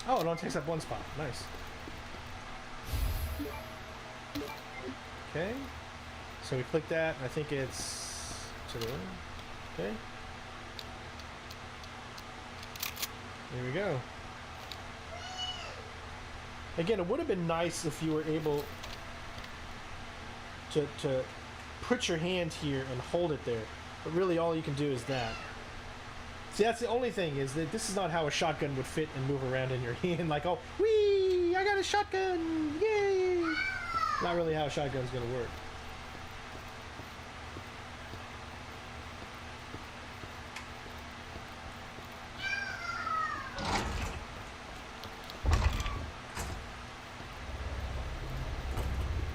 Oh, it only takes up 1 spot. Nice. Okay. So we click that. I think it's to the right. Okay. There we go. Again, it would have been nice if you were able to put your hand here and hold it there. But really all you can do is that. See, that's the only thing, is that this is not how a shotgun would fit and move around in your hand. Like, oh, whee! I got a shotgun! Yay! Not really how a shotgun's gonna work.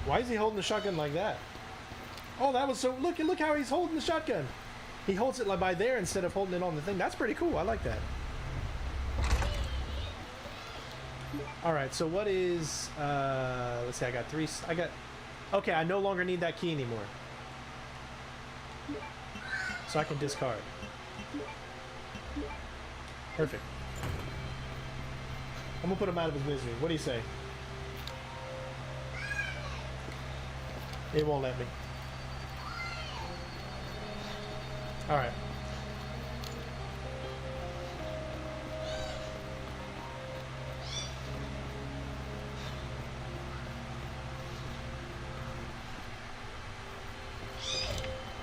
Why is he holding the shotgun like that? Oh, that was so... Look how he's holding the shotgun. He holds it like by there instead of holding it on the thing. That's pretty cool. I like that. Alright, so what is... let's see, I got 3... Okay, I no longer need that key anymore. So I can discard. Perfect. I'm gonna put him out of his misery. What do you say? It won't let me. All right.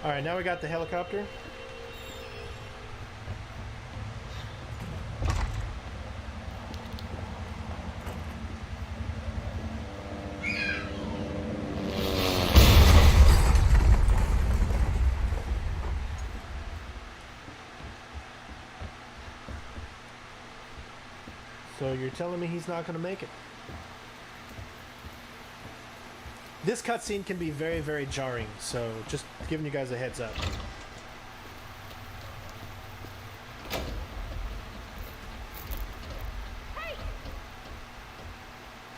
All right, now we got the helicopter. So you're telling me he's not going to make it? This cutscene can be very, very jarring, so just giving you guys a heads up. Hey!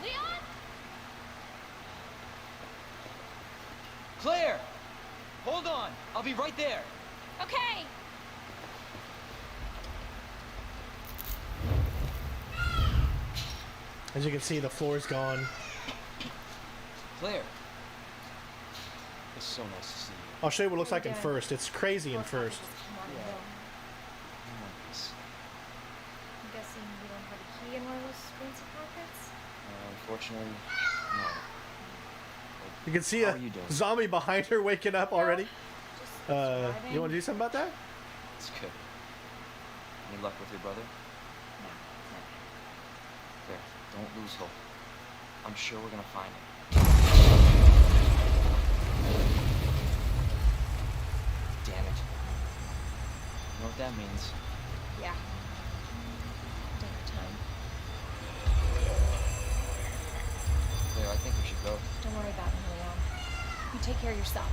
Leon? Claire! Hold on! I'll be right there! Okay. As you can see, the floor's gone. Claire! It's so nice to see you. I'll show you what it looks How like you in doing? first. It's crazy in Look, first. come on, Yeah. Bill. I'm I'm guessing you don't have a key in one of those fancy pockets? Unfortunately, no. You can see How a are you doing? zombie behind her waking up already. Just You surviving? want to do something about that? It's good. Any luck with your brother? No, no. Claire, don't lose hope. I'm sure we're gonna find him. Damn it. You know what that means? Yeah. Dinner time. Claire, I think we should go. Don't worry about me, Leon. You take care of yourself.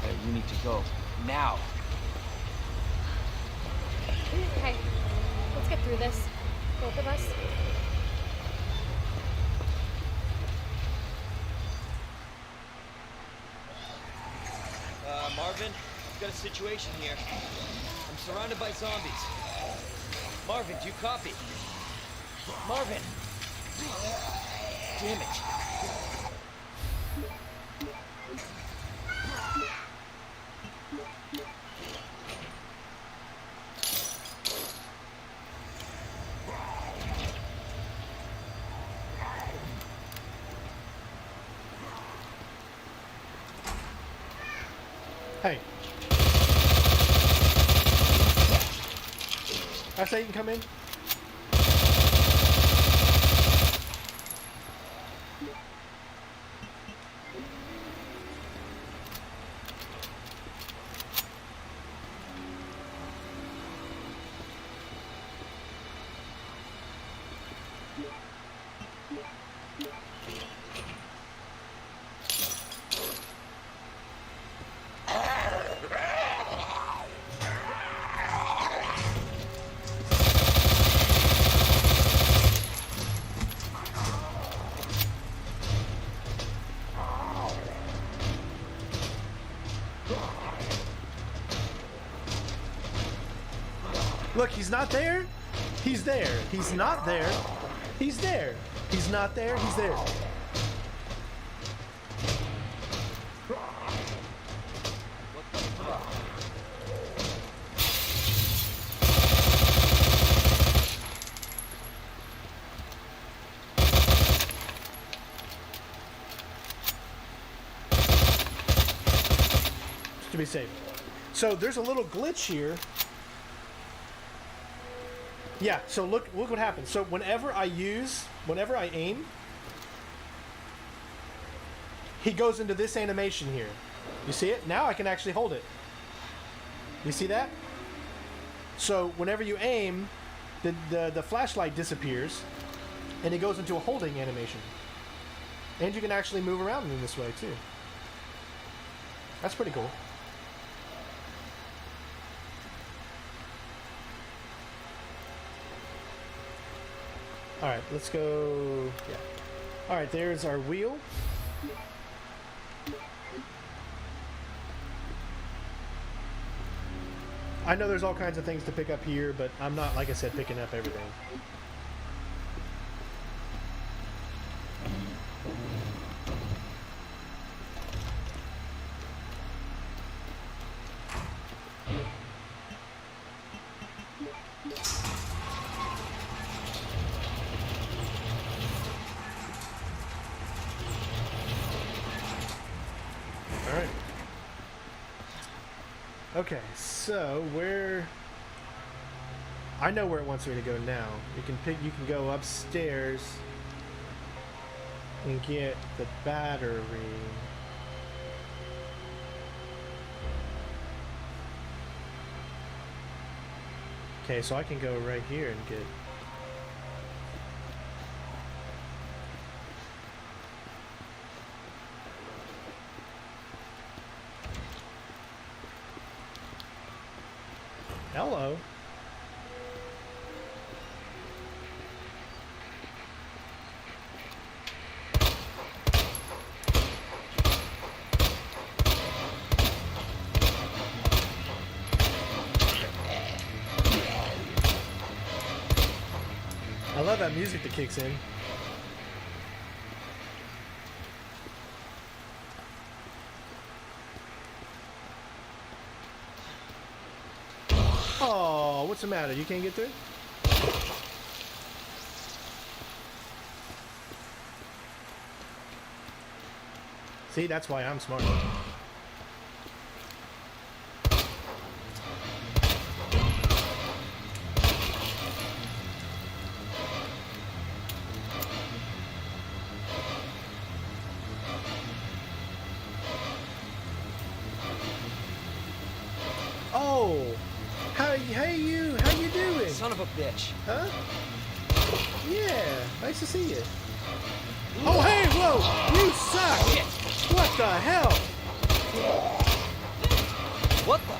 Claire, you need to go. Now! Okay. Let's get through this. Both of us. Marvin, I've got a situation here. I'm surrounded by zombies. Marvin, do you copy? Marvin! Damn it. Hey. I say you can come in. Look, he's not there. He's there. He's not there. He's there. He's not there. He's there. To be safe. So there's a little glitch here. Yeah, so look what happens. So whenever I aim, he goes into this animation here. You see it? Now I can actually hold it. You see that? So whenever you aim, the flashlight disappears and it goes into a holding animation. And you can actually move around in this way too. That's pretty cool. All right, let's go. Yeah. All right, there's our wheel. I know there's all kinds of things to pick up here, but I'm not, like I said, picking up everything. Okay, so where... I know where it wants me to go now. You can go upstairs and get the battery. Okay, so I can go right here and get... Hello. I love that music that kicks in. Oh, what's the matter? You can't get through? See, that's why I'm smart. Oh, how you doing? Son of a bitch. Huh? Yeah, nice to see you. Oh, hey, whoa, you suck! Shit. What the hell? What the?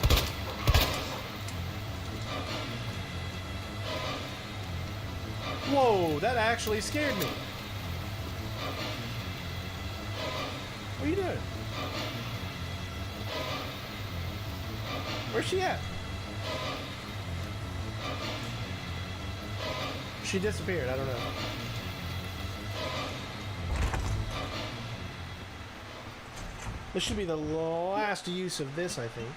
Whoa, that actually scared me. What are you doing? Where's she at? She disappeared, I don't know. This should be the last use of this, I think.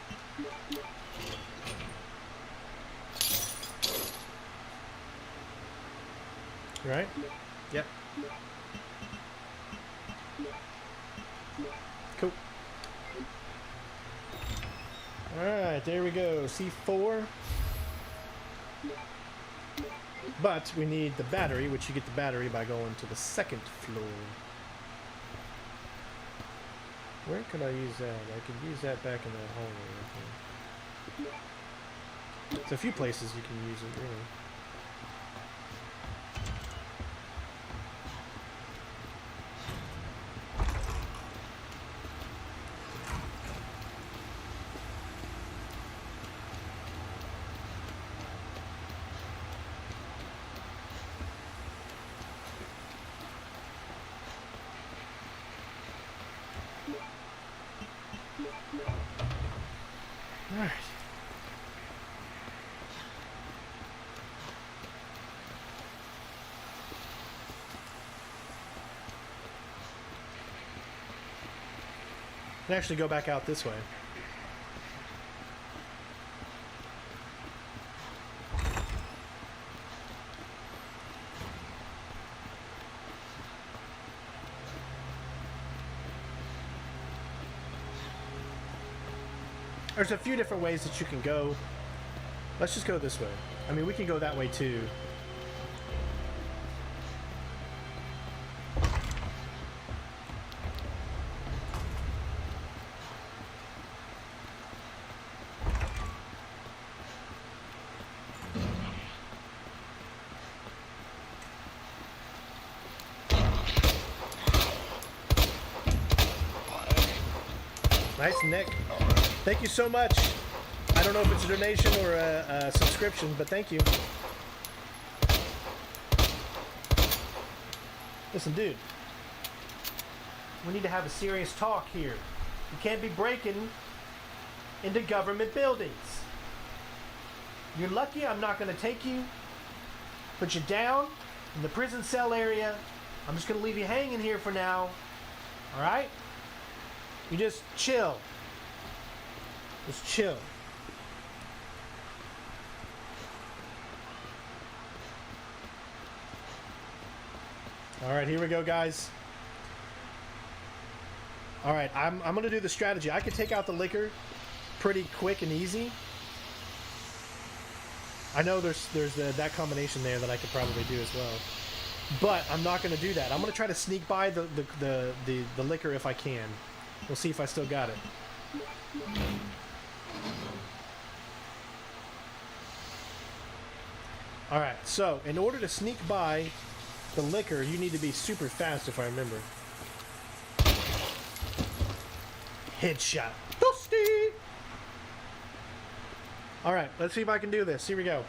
Right? Yep. Cool. Alright, there we go. C4. But we need the battery, which you get the battery by going to the second floor. Where could I use that? I could use that back in that hallway. I think. There's a few places you can use it, really. Alright. Can actually go back out this way. There's a few different ways that you can go. Let's just go this way. I mean, we can go that way too. Nice, Nick. Thank you so much. I don't know if it's a donation or a subscription, but thank you. Listen, dude. We need to have a serious talk here. You can't be breaking into government buildings. You're lucky I'm not going to take you, put you down in the prison cell area. I'm just going to leave you hanging here for now. All right? You just chill. Just chill. All right, here we go, guys. All right, I'm going to do the strategy. I could take out the liquor, pretty quick and easy. I know there's that combination there that I could probably do as well, but I'm not going to do that. I'm going to try to sneak by the liquor if I can. We'll see if I still got it. All right. So in order to sneak by the liquor, you need to be super fast, if I remember. Headshot. Dusty! Alright, let's see if I can do this. Here we go.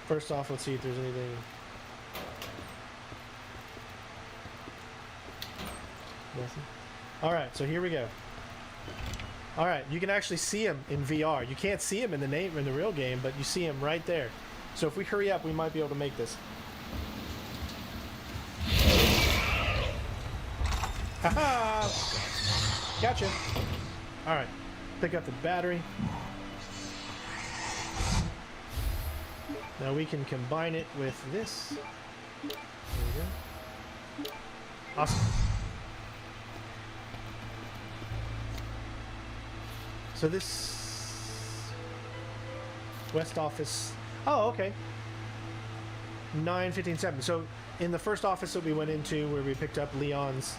First off, let's see if there's anything. Nothing. Alright, so here we go. Alright, you can actually see him in VR. You can't see him in the real game, but you see him right there. So if we hurry up, we might be able to make this. Haha! Gotcha. Alright. Pick up the battery. Now we can combine it with this. There we go. Awesome. So this West office. Oh, okay. 9:15:7. So in the first office that we went into where we picked up Leon's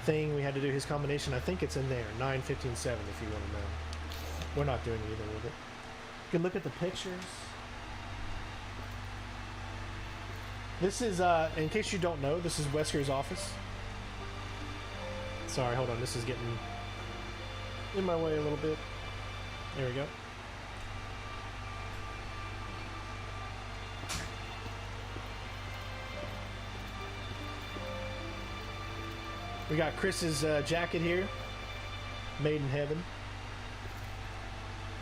thing, we had to do his combination. I think it's in there. 9:15:7 if you want to know. We're not doing either with it. You can look at the pictures. This is, in case you don't know, this is Wesker's office. Sorry, hold on. This is getting in my way a little bit. There we go. We got Chris's jacket here. Made in heaven.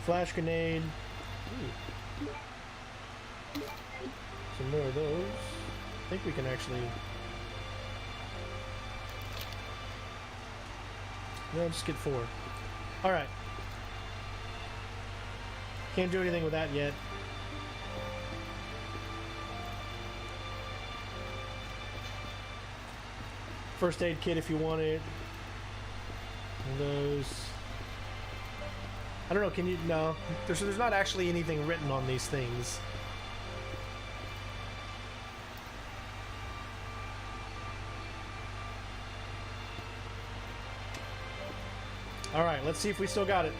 Flash grenade. Ooh. Some more of those. I think we can actually... No, just get 4. Alright. Can't do anything with that yet. First aid kit if you want it. And those. I don't know, can you... No. There's not actually anything written on these things. Alright, let's see if we still got it.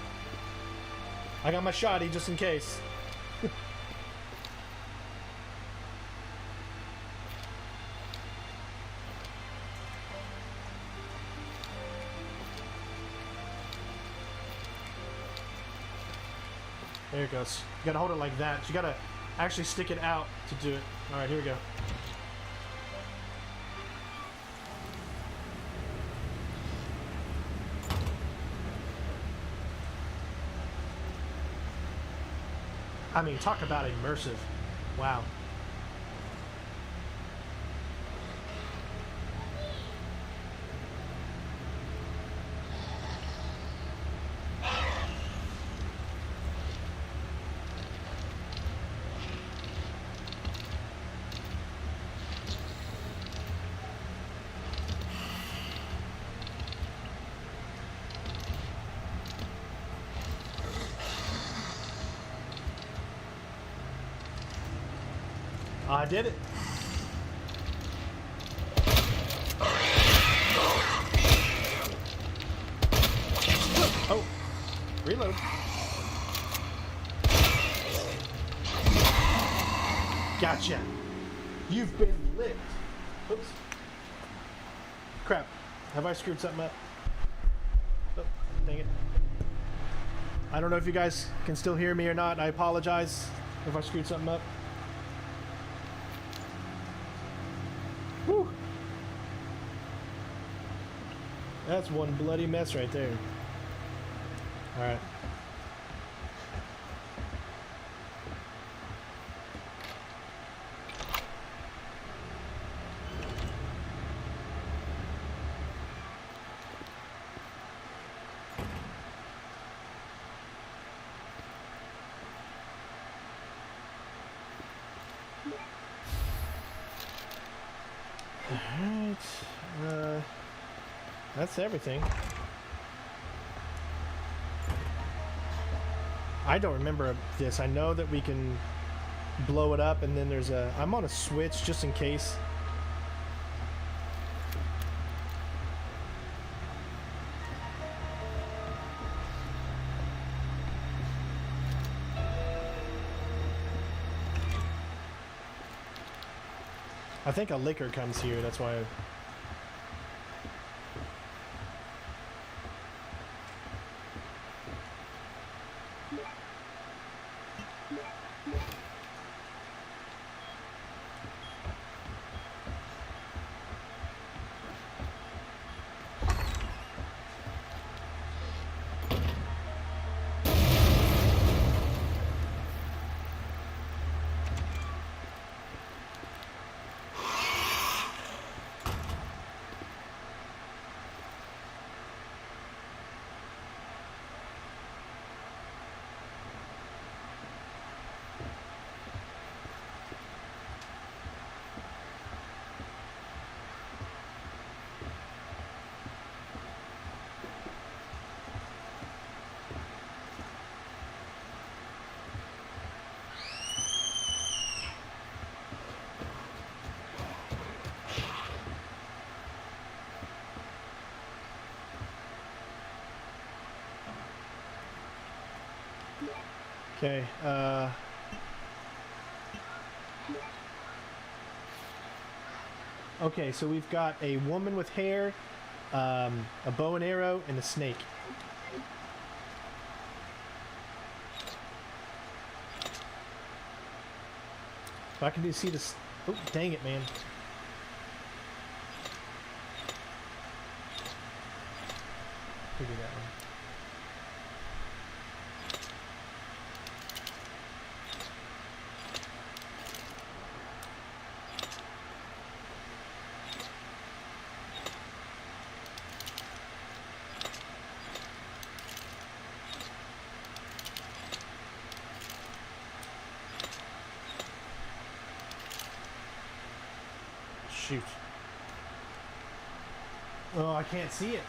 I got my shotty just in case. There it goes. You gotta hold it like that. You gotta actually stick it out to do it. Alright, here we go. I mean, talk about immersive. Wow. I did it. Oh, reload. Gotcha. You've been licked. Oops. Crap. Have I screwed something up? Oh, dang it. I don't know if you guys can still hear me or not. I apologize if I screwed something up. Whew. That's one bloody mess right there. Alright. Alright, that's everything. I don't remember this. I know that we can blow it up, and then there's a... I'm on a switch just in case. I think a liquor comes here, that's why... Okay, okay, so we've got a woman with hair, a bow and arrow, and a snake. If I can see this... Oh, dang it, man. Figure that one. Shoot. Oh, I can't see it.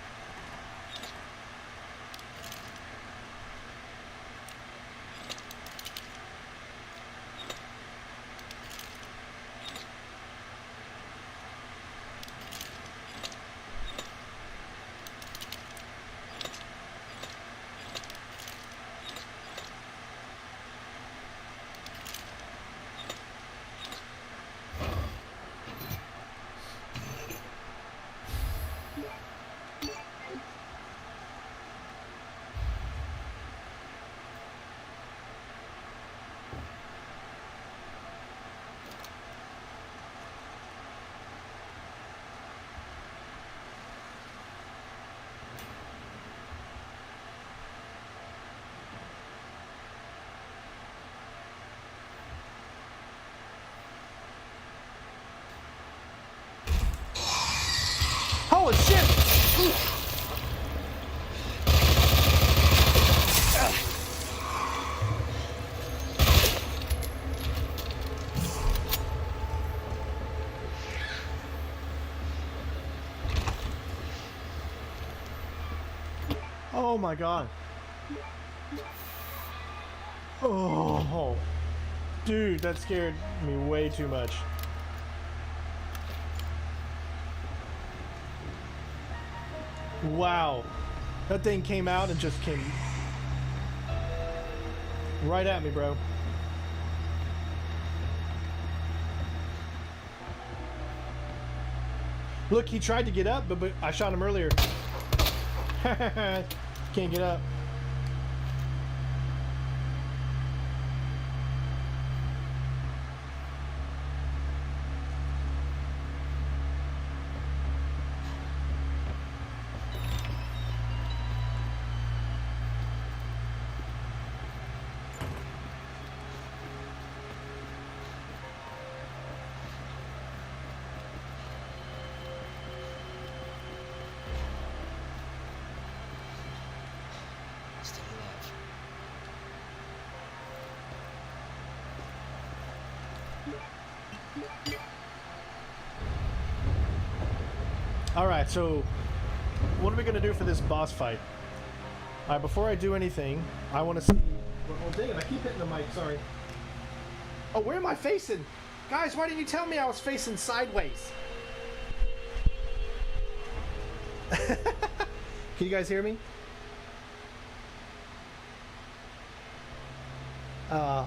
Holy shit! Ooh. Oh my god. Oh, dude, that scared me way too much. Wow, that thing came out and just came right at me, bro. Look, he tried to get up, but I shot him earlier. Can't get up. Stay alive. All right, so what are we gonna do for this boss fight? All right, before I do anything, I want to see Oh, dang it, I keep hitting the mic, sorry. Oh, where am I facing? Guys, why didn't you tell me I was facing sideways? Can you guys hear me?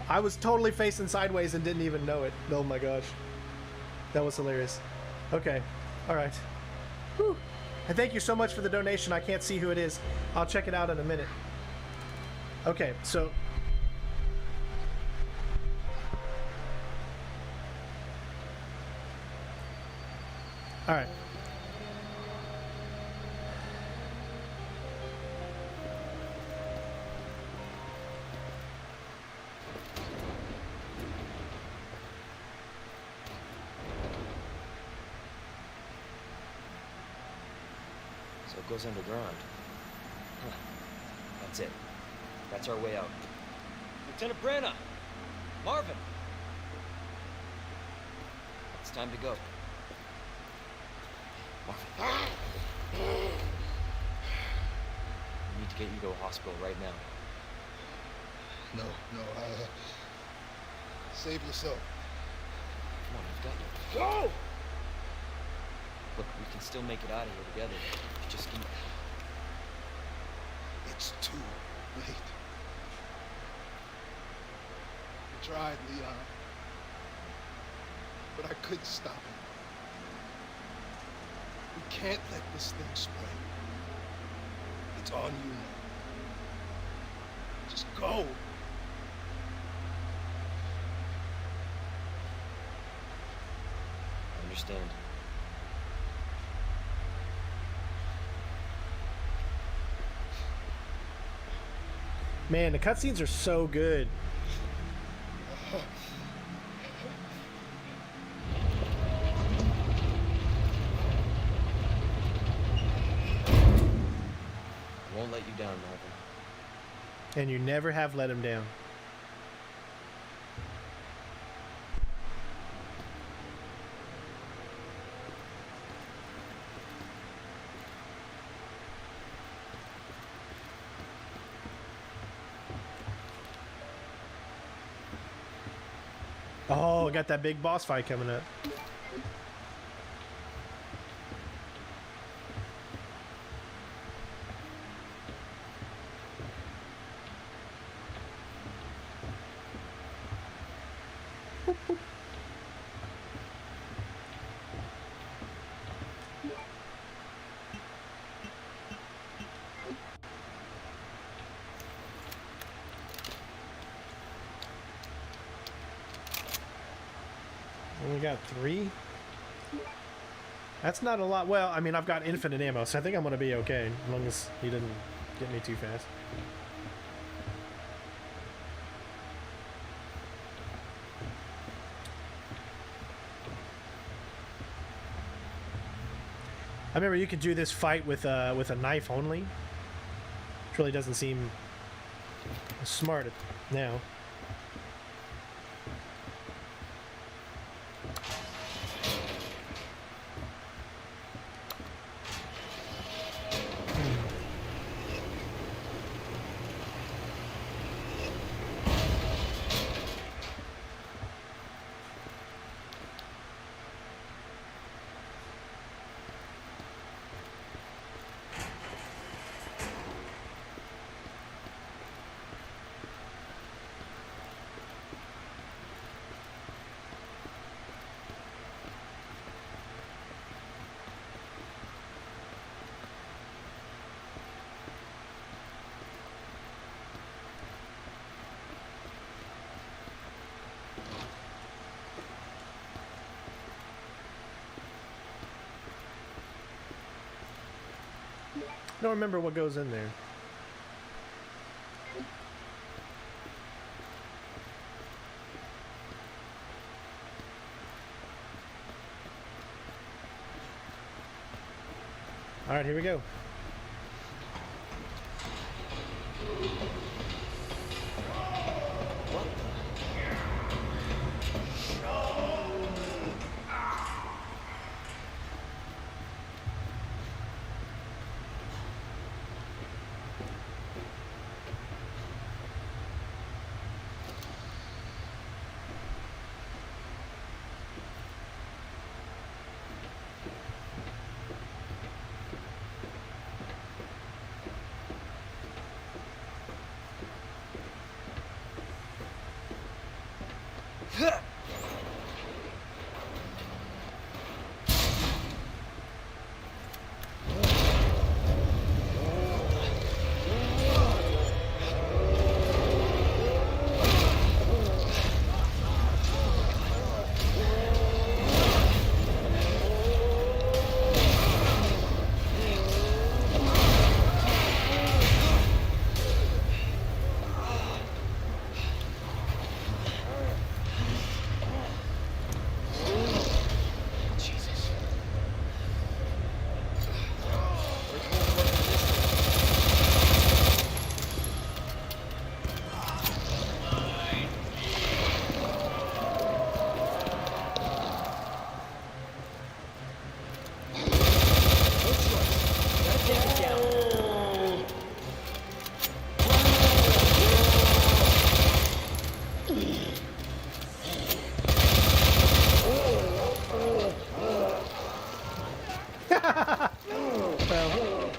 I was totally facing sideways and didn't even know it. Oh my gosh. That was hilarious. Okay. Alright. Whew. And thank you so much for the donation. I can't see who it is. I'll check it out in a minute. Okay, so... Alright. So it goes underground. Huh. That's it. That's our way out. Lieutenant Brenna! Marvin! It's time to go. Marvin. We need to get you to a hospital right now. No, save yourself. Come on, you've got you. Go! Look, we can still make it out of here together. Just keep... It's too late. I tried, Leon. But I couldn't stop him. We can't let this thing spread. It's on you now. Just go. I understand. Man, the cutscenes are so good. I won't let you down, Marvin. And you never have let him down. Oh, got that big boss fight coming up. Only got 3? That's not a lot. Well, I mean, I've got infinite ammo, so I think I'm going to be okay, as long as he doesn't get me too fast. I remember you could do this fight with a knife only. Which really doesn't seem smart now. I don't remember what goes in there. All right, here we go. Well,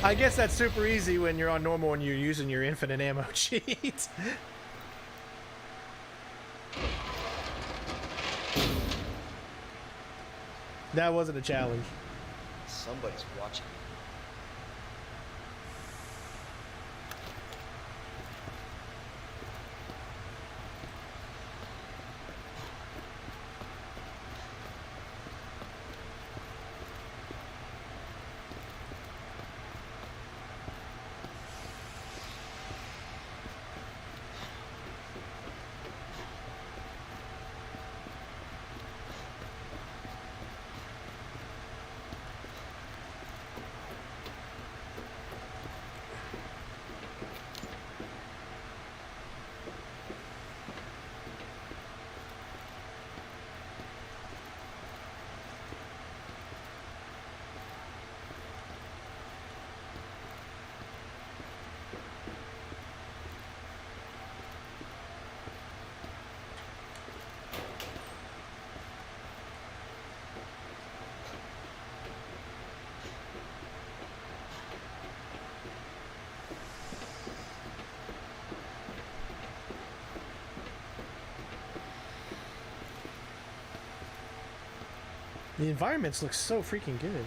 I guess that's super easy when you're on normal and you're using your infinite ammo cheat. That wasn't a challenge. Somebody's watching. The environments look so freaking good.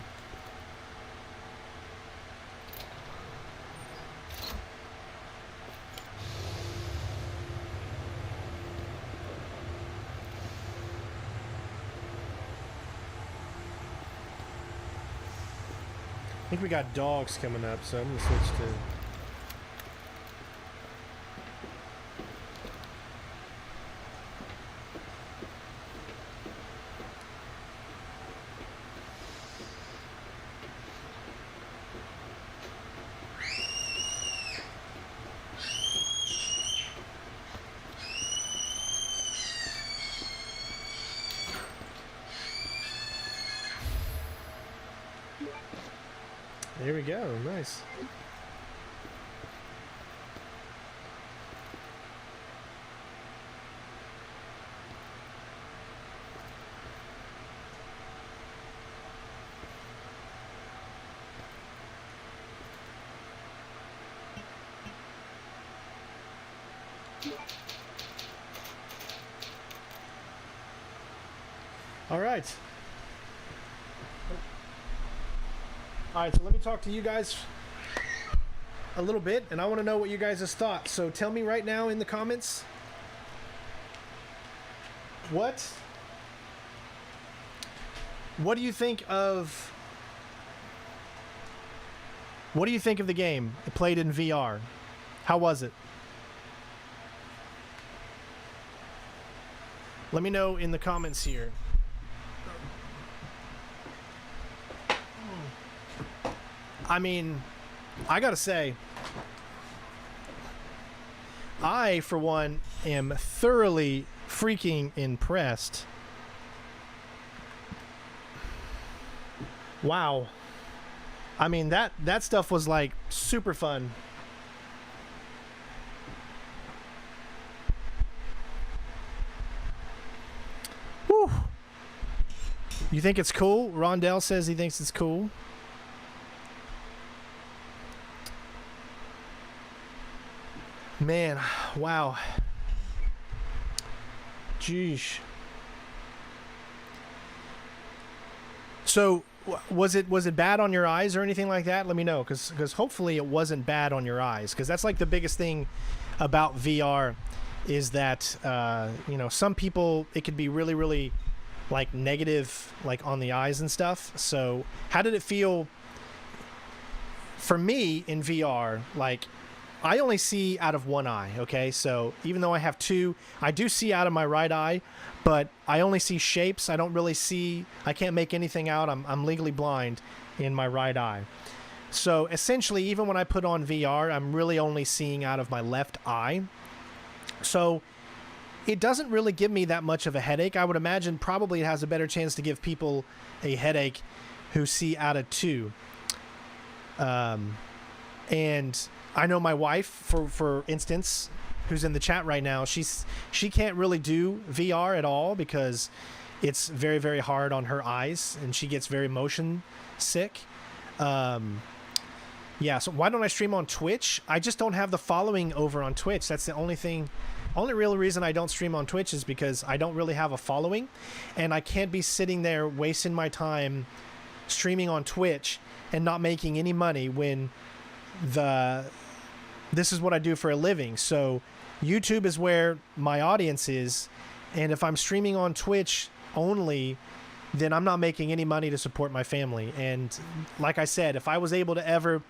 I think we got dogs coming up, so I'm gonna switch to... There we go, nice. All right. All right, so let me talk to you guys a little bit, and I want to know what you guys' thoughts. So tell me right now in the comments what do you think of the game? It played in VR. How was it? Let me know in the comments here. I mean, I gotta say, I, for one, am thoroughly freaking impressed. Wow. I mean, that stuff was, like, super fun. Whew. You think it's cool? Rondell says he thinks it's cool. Man, wow. Jeez. So, was it bad on your eyes or anything like that? Let me know, because hopefully it wasn't bad on your eyes, because that's like the biggest thing about VR is that you know, some people it could be really, really like negative, like on the eyes and stuff. So, how did it feel for me in VR? Like, I only see out of one eye, okay? So even though I have two, I do see out of my right eye, but I only see shapes. I don't really see, I can't make anything out. I'm legally blind in my right eye. So essentially, even when I put on VR, I'm really only seeing out of my left eye. So it doesn't really give me that much of a headache. I would imagine probably it has a better chance to give people a headache who see out of two. And I know my wife, for instance, who's in the chat right now, she can't really do VR at all because it's very, very hard on her eyes, and she gets very motion sick. Yeah, so why don't I stream on Twitch? I just don't have the following over on Twitch. That's the only real reason I don't stream on Twitch is because I don't really have a following, and I can't be sitting there wasting my time streaming on Twitch and not making any money when this is what I do for a living. So YouTube is where my audience is, and if I'm streaming on Twitch only, then I'm not making any money to support my family. And like I said, if I was able to ever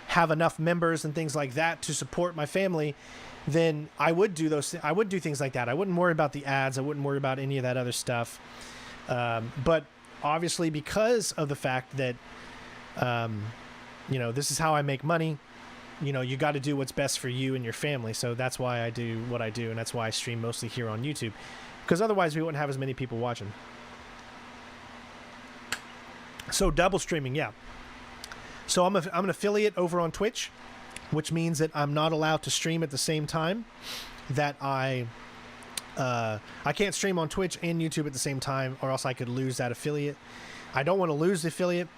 have enough members and things like that to support my family, then I would do I would do things like that. I wouldn't worry about the ads. I wouldn't worry about any of that other stuff. But obviously, because of the fact that, this is how I make money, you got to do what's best for you and your family. So that's why I do what I do. And that's why I stream mostly here on YouTube, because otherwise we wouldn't have as many people watching. So double streaming, yeah. So I'm an affiliate over on Twitch, which means that I'm not allowed to stream at the same time. That I can't stream on Twitch and YouTube at the same time, or else I could lose that affiliate. I don't want to lose the affiliate,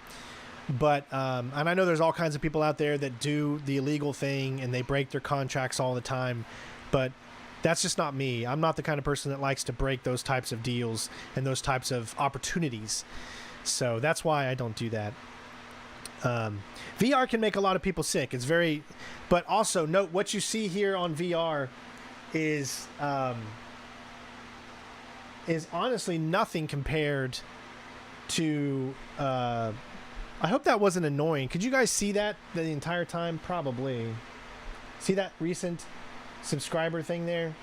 but and I know there's all kinds of people out there that do the illegal thing and they break their contracts all the time, but that's just not me. I'm not the kind of person that likes to break those types of deals and those types of opportunities. So that's why I don't do that. VR can make a lot of people sick. It's very, but also note what you see here on VR is honestly nothing compared to, I hope that wasn't annoying. Could you guys see that the entire time? Probably. See that recent subscriber thing there?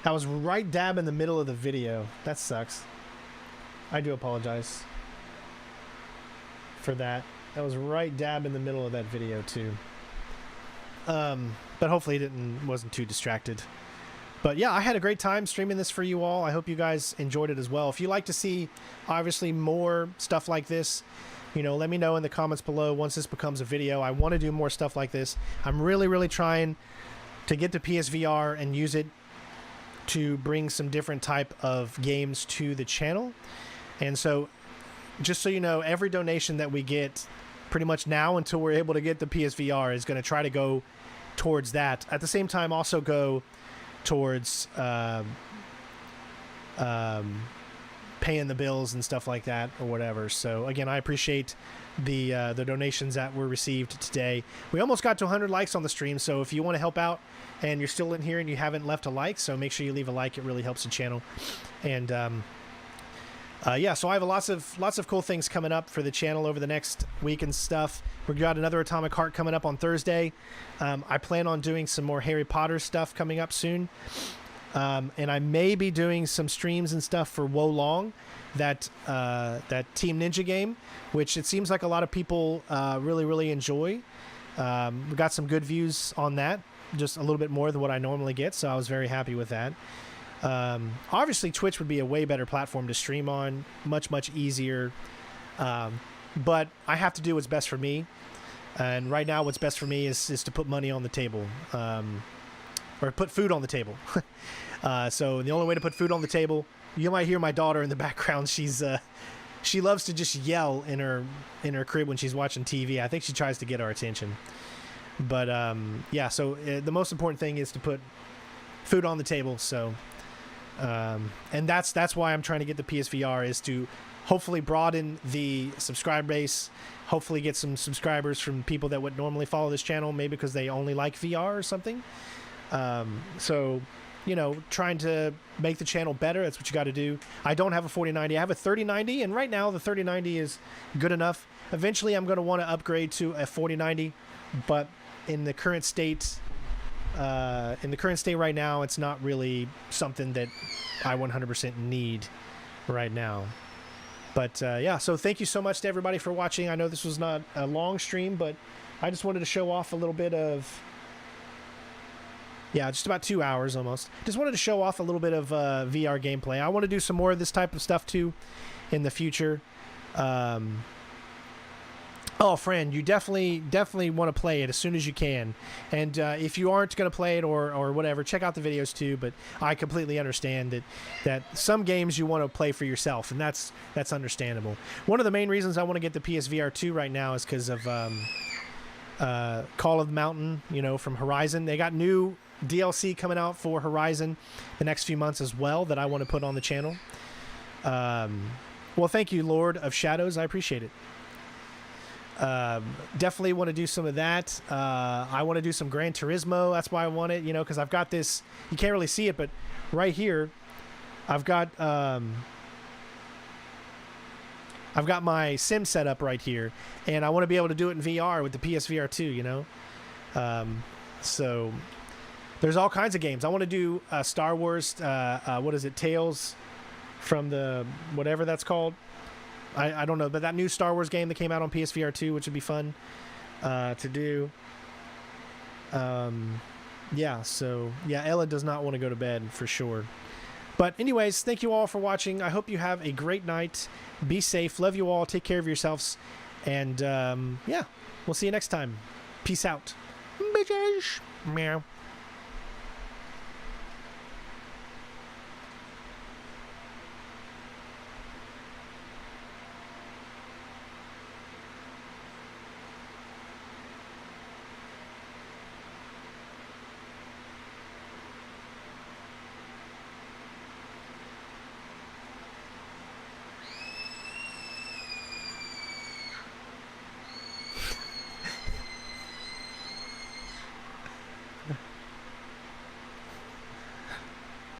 That was right dab in the middle of the video. That sucks. I do apologize for that. That was right dab in the middle of that video too. But hopefully it wasn't too distracted. But yeah, I had a great time streaming this for you all. I hope you guys enjoyed it as well. If you like to see obviously more stuff like this, let me know in the comments below once this becomes a video. I want to do more stuff like this. I'm really, really trying to get the PSVR and use it to bring some different type of games to the channel. And so, just so you know, every donation that we get pretty much now until we're able to get the PSVR is going to try to go towards that. At the same time, also go towards paying the bills and stuff like that or whatever. So again, I appreciate the donations that were received today. We almost got to 100 likes on the stream, so if you want to help out and you're still in here and you haven't left a like, so make sure you leave a like. It really helps the channel. And yeah, so I have lots of cool things coming up for the channel over the next week and stuff. We've got another Atomic Heart coming up on Thursday. I plan on doing some more Harry Potter stuff coming up soon. And I may be doing some streams and stuff for Wo Long, that Team Ninja game, which it seems like a lot of people really, really enjoy. We got some good views on that, just a little bit more than what I normally get, so I was very happy with that. Obviously Twitch would be a way better platform to stream on, much easier, but I have to do what's best for me, and right now what's best for me is to put money on the table, or put food on the table. So the only way to put food on the table, you might hear my daughter in the background. She loves to just yell in her crib when she's watching TV. I think she tries to get our attention, but yeah, so the most important thing is to put food on the table. So and that's why I'm trying to get the PSVR, is to hopefully broaden the subscriber base, hopefully get some subscribers from people that would normally follow this channel, maybe because they only like VR or something. So, trying to make the channel better. That's what you got to do. I don't have a 4090. I have a 3090, and right now the 3090 is good enough. Eventually I'm going to want to upgrade to a 4090, but in the current state right now, it's not really something that I 100% need right now. But yeah, so thank you so much to everybody for watching. I know this was not a long stream, but I just wanted to show off a little bit of, yeah, just about 2 hours almost. Just wanted to show off a little bit of VR gameplay. I want to do some more of this type of stuff too in the future. Oh, friend, you definitely want to play it as soon as you can. And if you aren't going to play it or whatever, check out the videos too. But I completely understand that some games you want to play for yourself, and that's understandable. One of the main reasons I want to get the PSVR 2 right now is because of Call of the Mountain, from Horizon. They got new DLC coming out for Horizon the next few months as well that I want to put on the channel. Well, thank you, Lord of Shadows. I appreciate it. Definitely want to do some of that. I want to do some Gran Turismo. That's why I want it, because I've got this. You can't really see it, but right here, I've got my sim set up right here, and I want to be able to do it in VR with the PSVR 2. So there's all kinds of games. I want to do Star Wars. What is it? Tales from the whatever that's called. I don't know, but that new Star Wars game that came out on PSVR 2, which would be fun to do. Yeah, so, yeah, Ella does not want to go to bed for sure. But anyways, thank you all for watching. I hope you have a great night. Be safe. Love you all. Take care of yourselves. And, yeah, we'll see you next time. Peace out. Bitches. Meow.